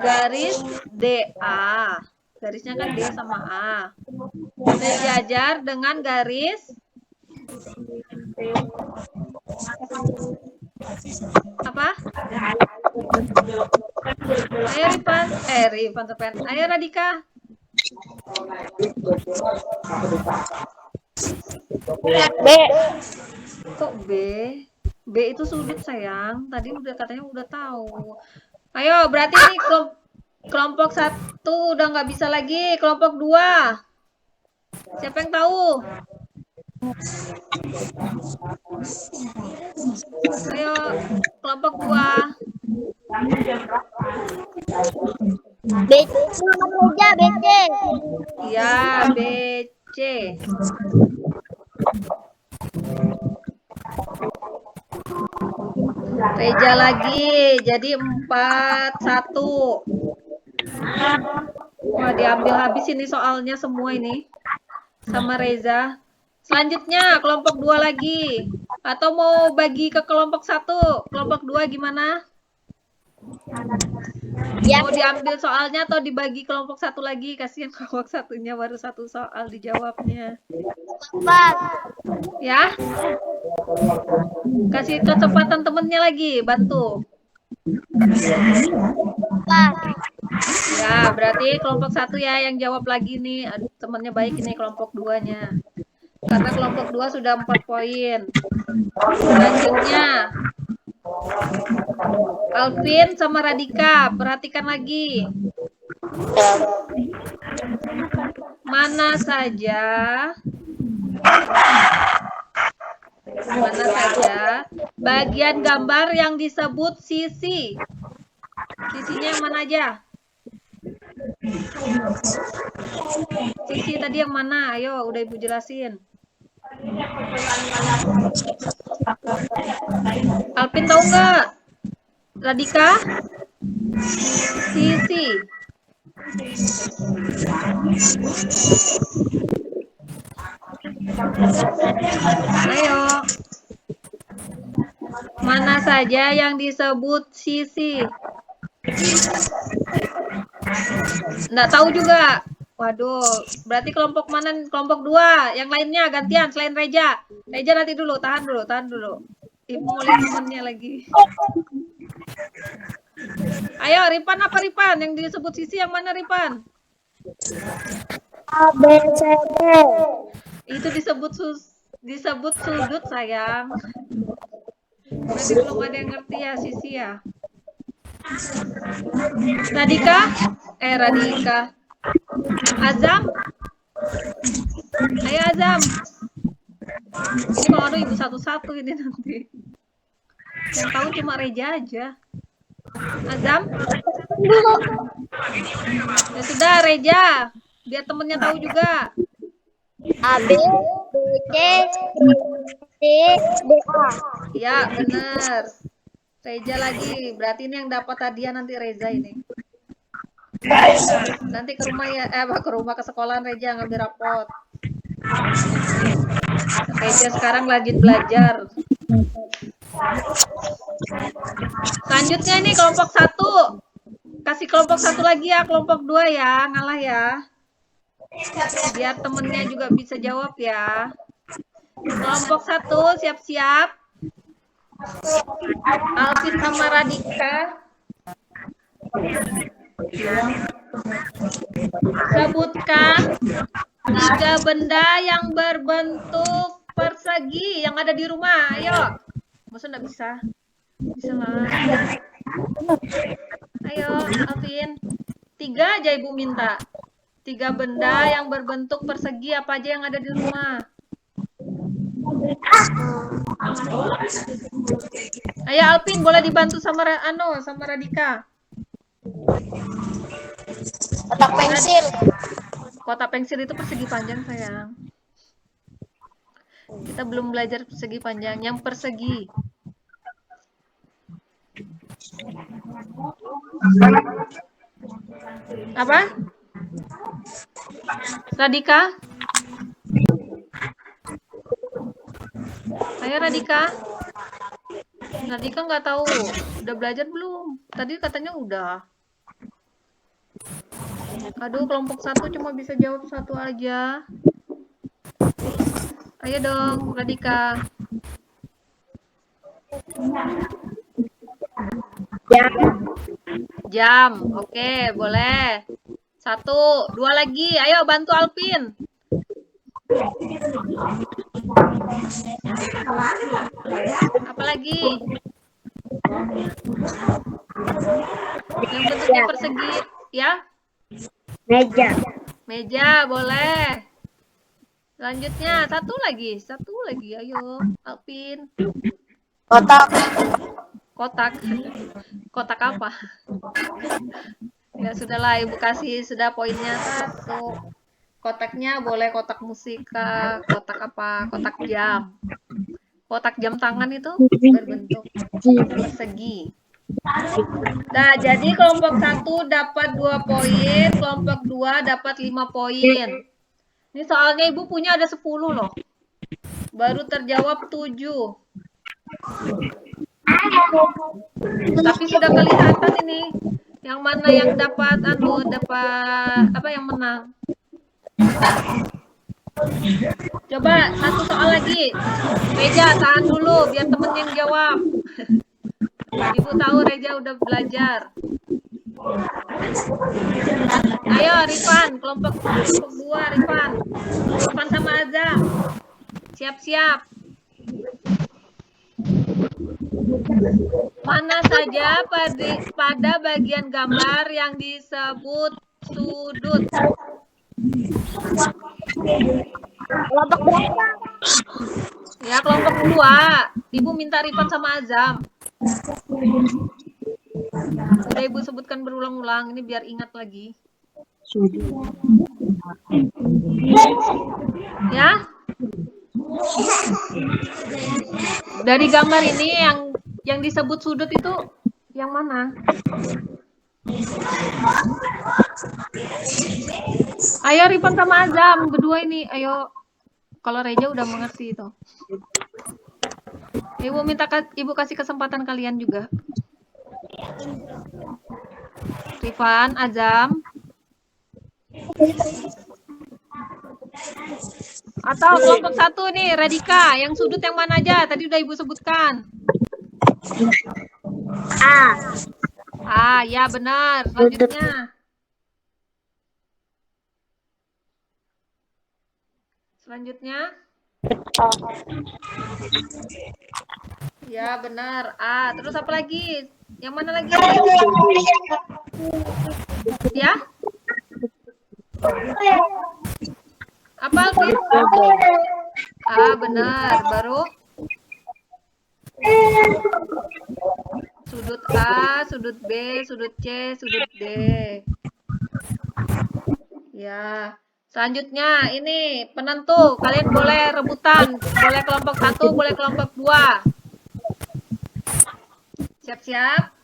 Garis DA. Garisnya kan D sama A. Sejajar dengan garis apa? Ayo Ripan. Ripan Sepen. Ayo Radika. B. Kok B? B itu sudut sayang. Tadi udah katanya udah tahu. Ayo, berarti ini kelompok 1 udah nggak bisa lagi. Kelompok 2. Siapa yang tahu? Ayo, kelompok 2. BC nomor meja BC. Iya, BC. Reja lagi, jadi 4-1. Wah, diambil habis ini soalnya semua ini. Sama Reza. Selanjutnya, kelompok 2 lagi. Atau mau bagi ke kelompok 1? Kelompok 2 gimana? Ya. Mau diambil soalnya atau dibagi kelompok 1 lagi? Kasihan kelompok 1-nya baru 1 soal dijawabnya. 4. Ya? Kasih kecepatan temennya lagi, bantu. 4. Ya, berarti kelompok 1 ya yang jawab lagi nih. Aduh, temennya baik ini kelompok 2-nya. Karena kelompok 2 sudah 4 poin. Selanjutnya, Alvin sama Radika, perhatikan lagi. Mana saja bagian gambar yang disebut sisi. Sisinya yang mana aja? Sisi tadi yang mana? Ayo, udah Ibu jelasin. Alvin tahu nggak? Radika? Sisi. Ayo. Mana saja yang disebut sisi? Nggak tahu juga. Waduh, berarti kelompok mana? Kelompok 2. Yang lainnya gantian selain Reja. Reja nanti dulu, tahan dulu. Ibu mau lihat temennya lagi. Ayo, Ripan apa Ripan? Yang disebut sisi yang mana Ripan? A, B, C, D. Itu disebut sudut sayang. Berarti belum ada yang ngerti ya sisi ya. Radika? Azam? Ayo Azam. Ini kalau ada Ibu satu-satu ini nanti. Yang tahu cuma Reja aja. Azam? Ya sudah Reja. Biar temennya tahu juga. A, B, C, D, A. Ya, benar. Reja lagi. Berarti ini yang dapat hadiah nanti Reza ini. Nanti ke rumah ya, ke sekolahan Reja ngambil rapot. Reja sekarang lagi belajar. Selanjutnya ini kelompok 1. Kasih kelompok 1 lagi ya, kelompok 2 ya, ngalah ya. Biar temennya juga bisa jawab ya. Kelompok 1 siap-siap. Alvin sama Radika. Sebutkan 3 benda yang berbentuk persegi yang ada di rumah. Ayo. Masa enggak bisa? Bisa lah. Ayo, Alvin. 3 aja Ibu minta. 3 benda yang berbentuk persegi apa aja yang ada di rumah? Ayo Alpin, boleh dibantu sama sama Radika. Kotak pensil. Kotak pensil itu persegi panjang, sayang. Kita belum belajar persegi panjang, yang persegi. Apa? Radika? Ayo Radika. Radika nggak tahu. Udah belajar belum? Tadi katanya udah. Aduh, kelompok 1 cuma bisa jawab 1 aja. Ayo dong, Radika. Jam. Oke, boleh. 1, 2 lagi. Ayo bantu Alpin. Apa lagi? Yang bentuknya persegi, ya? Meja, boleh. Selanjutnya, satu lagi. Ayo, Alpin. Kotak. Kotak apa? Ya sudahlah, Ibu kasih sudah poinnya 1. Kotaknya boleh kotak musika, kotak apa? Kotak jam. Kotak jam tangan itu berbentuk persegi. Nah, jadi kelompok 1 dapat 2 poin, kelompok 2 dapat 5 poin. Ini soalnya Ibu punya ada 10 loh. Baru terjawab 7. Tapi sudah kelihatan ini yang mana yang dapat apa yang menang. Coba satu soal lagi. Reja, tahan dulu biar temen yang jawab. Ibu tahu Reja udah belajar. Ayo Rifan, kelompok 2 Rifan. Rifan sama Azam. Siap-siap. Mana saja pada bagian gambar yang disebut sudut? Kelompok berapa? Ya, kelompok 2. Ibu minta Rifan sama Azam. Sudah Ibu sebutkan berulang-ulang, ini biar ingat lagi. Ya? Dari gambar ini yang disebut sudut itu yang mana? Ayo Rifan sama Azam, berdua ini. Ayo. Kalau Reja udah mengerti itu. Ibu kasih kesempatan kalian juga. Rifan, Azam. Atau kelompok 1 nih, Radika. Yang sudut yang mana aja? Tadi udah Ibu sebutkan. Ya benar. Selanjutnya. Ya benar. Terus apa lagi? Yang mana lagi? Ya? Apa Alvin? Benar. Baru? Sudut A, sudut B, sudut C, sudut D. Ya. Selanjutnya ini penentu. Kalian boleh rebutan. Boleh kelompok 1, boleh kelompok 2. Siap-siap.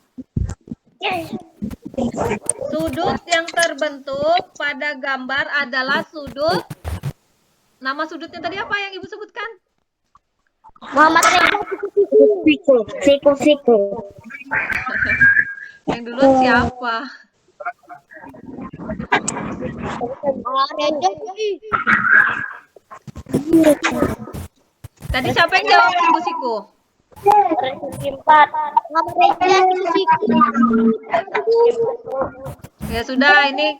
Sudut yang terbentuk pada gambar adalah sudut. Nama sudutnya tadi apa yang Ibu sebutkan? Muhammad Siku. Yang duluan siapa? Tadi siapa yang jawab Ibu Siku? Ya sudah, ini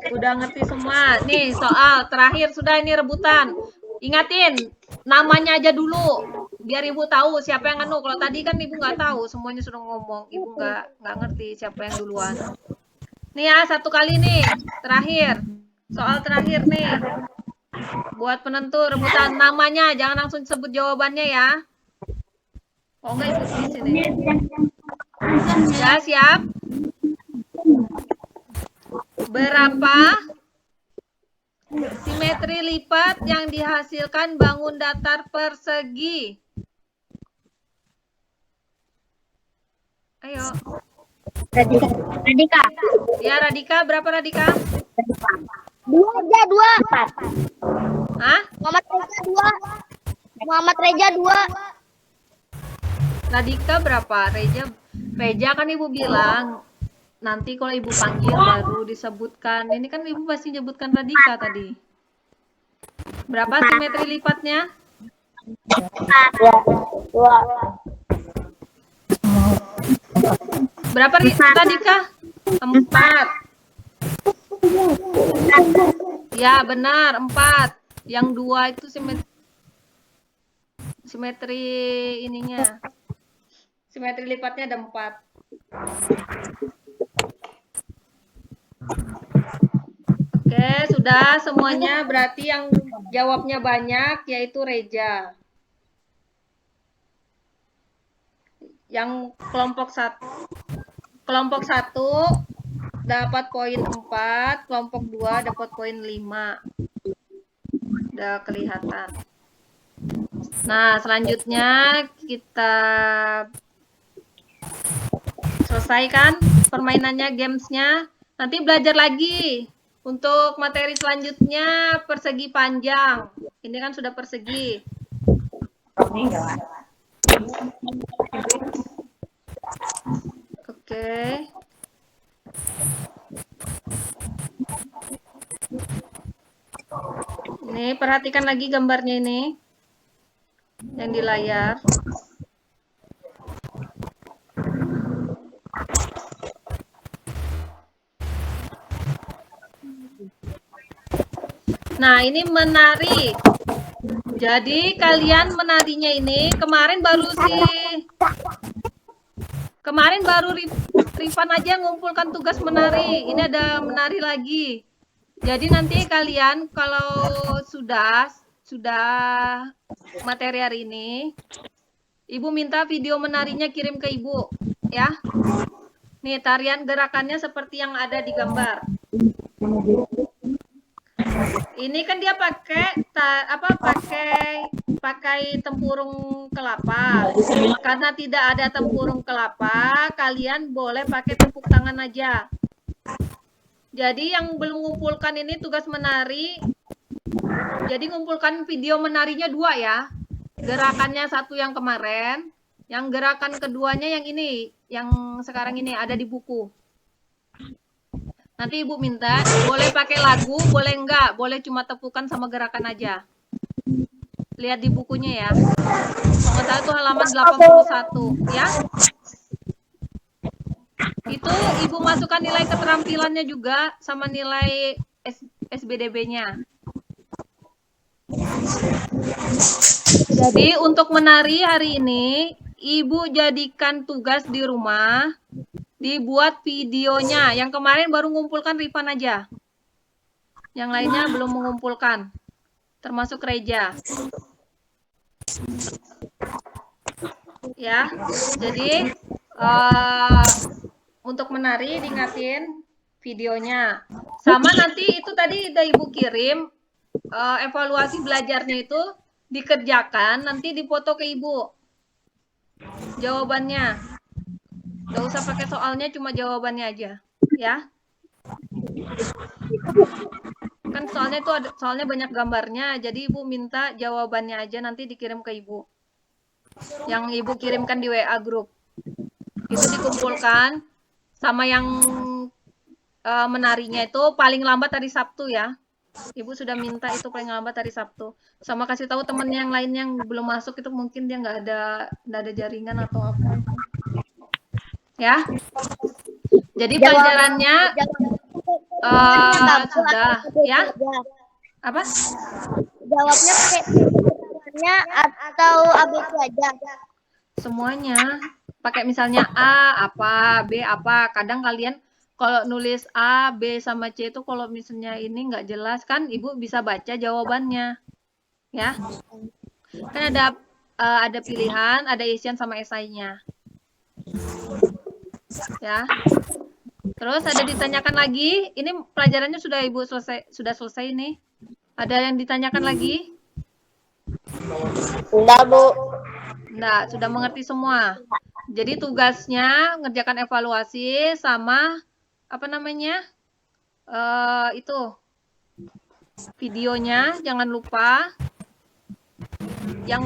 udah ngerti semua. Nih soal terakhir sudah, ini rebutan. Ingatin namanya aja dulu biar Ibu tahu siapa yang anu. Kalau tadi kan Ibu nggak tahu, semuanya sudah ngomong, Ibu nggak ngerti siapa yang duluan. Nih ya, satu kali nih terakhir, soal terakhir nih. Buat penentu rebutan namanya, jangan langsung sebut jawabannya ya. Oh enggak, Ibu tulis ini. Ya, siap? Berapa simetri lipat yang dihasilkan bangun datar persegi? Ayo. Radika. Ya, Radika, berapa Radika? 2 aja, 2. Hah? Muhammad Reza 2. Muhammad Reza 2. Radika berapa? Reja kan Ibu bilang nanti kalau Ibu panggil baru disebutkan. Ini kan Ibu pasti nyebutkan Radika tadi. Berapa simetri lipatnya? 2. Berapa Radika? 4. Ya, benar, 4. Yang 2 itu simetri ininya. Simetri lipatnya ada 4. Oke, sudah semuanya. Berarti yang jawabnya banyak yaitu Reja. Yang kelompok 1 dapat poin 4, kelompok 2 dapat poin 5. Udah kelihatan. Nah, selanjutnya kita selesaikan permainannya, gamesnya. Nanti belajar lagi. Untuk materi selanjutnya persegi panjang. Ini kan sudah persegi. Oke. Ini perhatikan lagi gambarnya ini. Yang di layar. Nah, ini menari. Jadi kalian menarinya ini kemarin baru Rifan aja ngumpulkan tugas menari. Ini ada menari lagi. Jadi nanti kalian kalau sudah materi hari ini, Ibu minta video menarinya kirim ke Ibu, ya. Nih, tarian gerakannya seperti yang ada di gambar. Ini kan dia pakai tempurung kelapa. Karena tidak ada tempurung kelapa, kalian boleh pakai tepuk tangan aja. Jadi yang belum mengumpulkan ini tugas menari. Jadi ngumpulkan video menarinya 2 ya. Gerakannya 1 yang kemarin, yang gerakan keduanya yang ini, yang sekarang ini ada di buku. Nanti Ibu minta, boleh pakai lagu, boleh enggak, boleh cuma tepukan sama gerakan aja. Lihat di bukunya ya. Kalau salah itu halaman 81 ya. Itu Ibu masukkan nilai keterampilannya juga sama nilai SBDB-nya. Jadi untuk menari hari ini, Ibu jadikan tugas di rumah, dibuat videonya. Yang kemarin baru ngumpulkan Rifan aja. Yang lainnya belum mengumpulkan. Termasuk Reja. Ya, jadi untuk menari diingatin videonya. Sama nanti itu tadi udah Ibu kirim, evaluasi belajarnya itu dikerjakan, nanti difoto ke Ibu. Jawabannya. Gak usah pakai soalnya, cuma jawabannya aja. Ya. Kan soalnya itu soalnya banyak gambarnya, jadi Ibu minta jawabannya aja nanti dikirim ke Ibu. Yang Ibu kirimkan di WA grup. Itu dikumpulkan sama yang menarinya itu paling lambat hari Sabtu ya. Ibu sudah minta itu paling lambat hari Sabtu. Sama kasih tahu temen yang lain yang belum masuk itu mungkin dia nggak ada jaringan atau apa. Ya. Jadi pelajarannya sudah ya. Apa? Jawabnya pakai atau ABC aja. Semuanya. Pakai misalnya A apa, B apa. Kadang kalian kalau nulis A, B, sama C itu kalau misalnya ini nggak jelas kan Ibu bisa baca jawabannya. Ya. Kan ada pilihan, ada isian sama esainya. Ya. Terus ada ditanyakan lagi, ini pelajarannya sudah Ibu sudah selesai nih. Ada yang ditanyakan lagi? Enggak, Bu. Nah, sudah mengerti semua. Jadi tugasnya ngerjakan evaluasi sama apa namanya? Itu videonya jangan lupa. Yang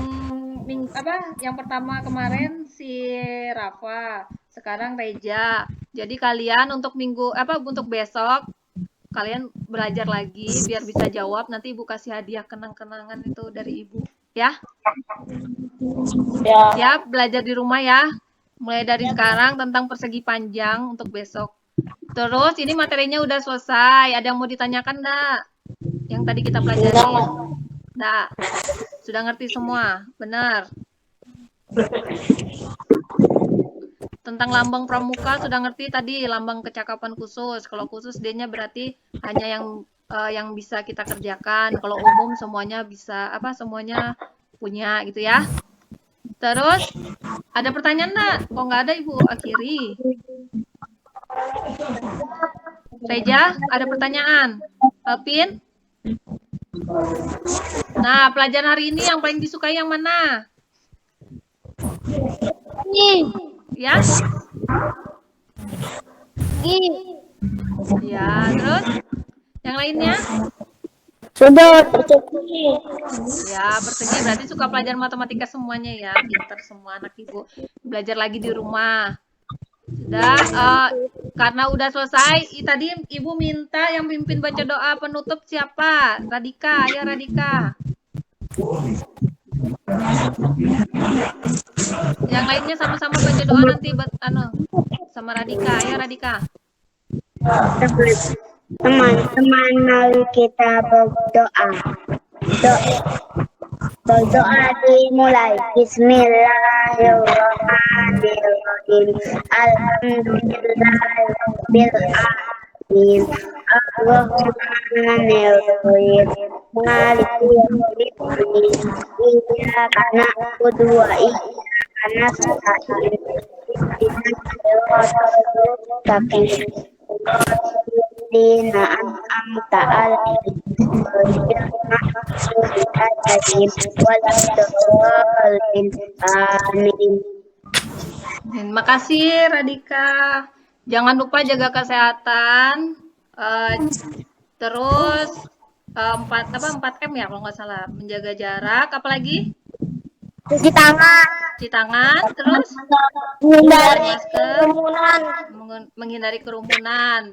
pertama kemarin si Rafa, sekarang Reja. Jadi kalian untuk untuk besok kalian belajar lagi biar bisa jawab, nanti Ibu kasih hadiah kenang-kenangan itu dari Ibu, ya. Ya. Siap belajar di rumah ya. Mulai dari sekarang tentang persegi panjang untuk besok. Terus ini materinya udah selesai. Ada yang mau ditanyakan enggak? Yang tadi kita pelajari. Enggak. Sudah ngerti semua. Benar. Tentang lambang pramuka sudah ngerti tadi, lambang kecakapan khusus. Kalau khusus D-nya berarti hanya yang bisa kita kerjakan. Kalau umum semuanya bisa, semuanya punya gitu ya. Terus ada pertanyaan enggak? Kok nggak ada Ibu akhiri? Reja, ada pertanyaan? Alpin? Nah, pelajaran hari ini yang paling disukai yang mana? Ya? Ya, terus? Yang lainnya? Sudah persegi. Ya, persegi berarti suka pelajaran matematika semuanya ya. Pinter semua anak Ibu. Belajar lagi di rumah. Sudah, karena udah selesai, tadi Ibu minta yang pimpin baca doa penutup siapa? Radika, ya Radika. Yang lainnya sama-sama baca doa nanti sama Radika, ya Radika. Teman-teman, mari kita berdoa. Berdoa dimulai. Bismillahirrahmanirrahim. Alhamdulillahirrahmanirrahim. Ar-Rahmanirrahim. Maliki yaumiddin. Iyyaka na'budu wa iyyaka nasta'in. Ihdinas siratal mustaqim. Dina an'amta alaihim ghairil maghdubi alaihim waladdallin. Amin. Terima kasih Radika. Jangan lupa jaga kesehatan. Terus 4M ya kalau nggak salah. Menjaga jarak, apalagi? Cuci tangan. Cuci tangan, terus Menghindari masker, kerumunan. menghindari kerumunan.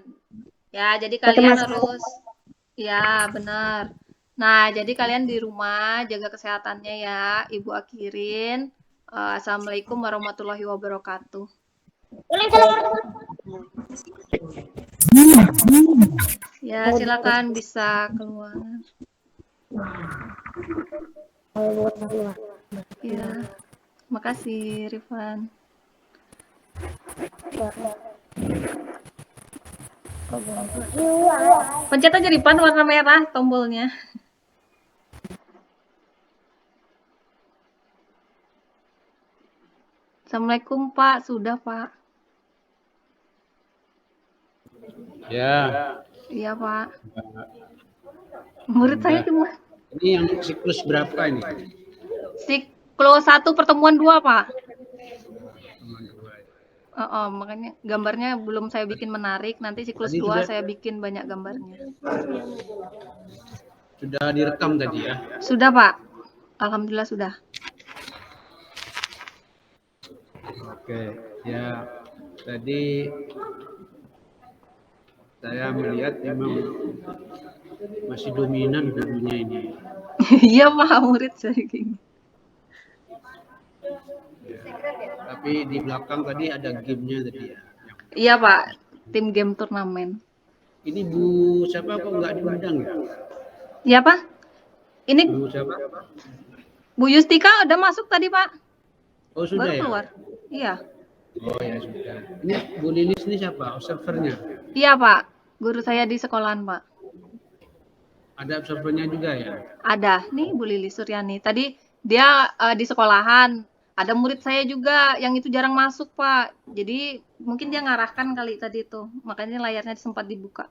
Ya, jadi kalian harus, ya benar. Nah, jadi kalian di rumah jaga kesehatannya ya. Ibu akhirin. Assalamualaikum warahmatullahi wabarakatuh. Ya, silakan bisa keluar. Ya, makasih Rifan. Pencet aja Rifan warna merah tombolnya. Assalamualaikum Pak, sudah Pak. Ya. Iya Pak. Murid saya cuma. Ini yang siklus berapa ini? Siklus 1 pertemuan 2 Pak. Makanya gambarnya belum saya bikin menarik. Nanti siklus 2 saya bikin banyak gambarnya. Sudah direkam tadi ya? Sudah Pak. Alhamdulillah sudah. Oke, ya tadi saya melihat memang masih dominan gurunya ini. Iya Pak, murid saya gini. Ya. Tapi di belakang tadi ada gamenya tadi ya. Iya Pak, tim game turnamen. Ini Bu siapa kok nggak diundang ya? Iya Pak. Ini Bu siapa? Bu Yustika udah masuk tadi Pak. Oh sudah Baru ya? keluar. Iya. Oh ya sudah. Ini Bu Lilis ini siapa? Observernya? Iya, Pak. Guru saya di sekolahan, Pak. Ada absorbernya juga ya? Ada. Nih, Bu Lili Suryani. Tadi dia di sekolahan. Ada murid saya juga yang itu jarang masuk, Pak. Jadi mungkin dia ngarahkan kali tadi itu. Makanya layarnya sempat dibuka.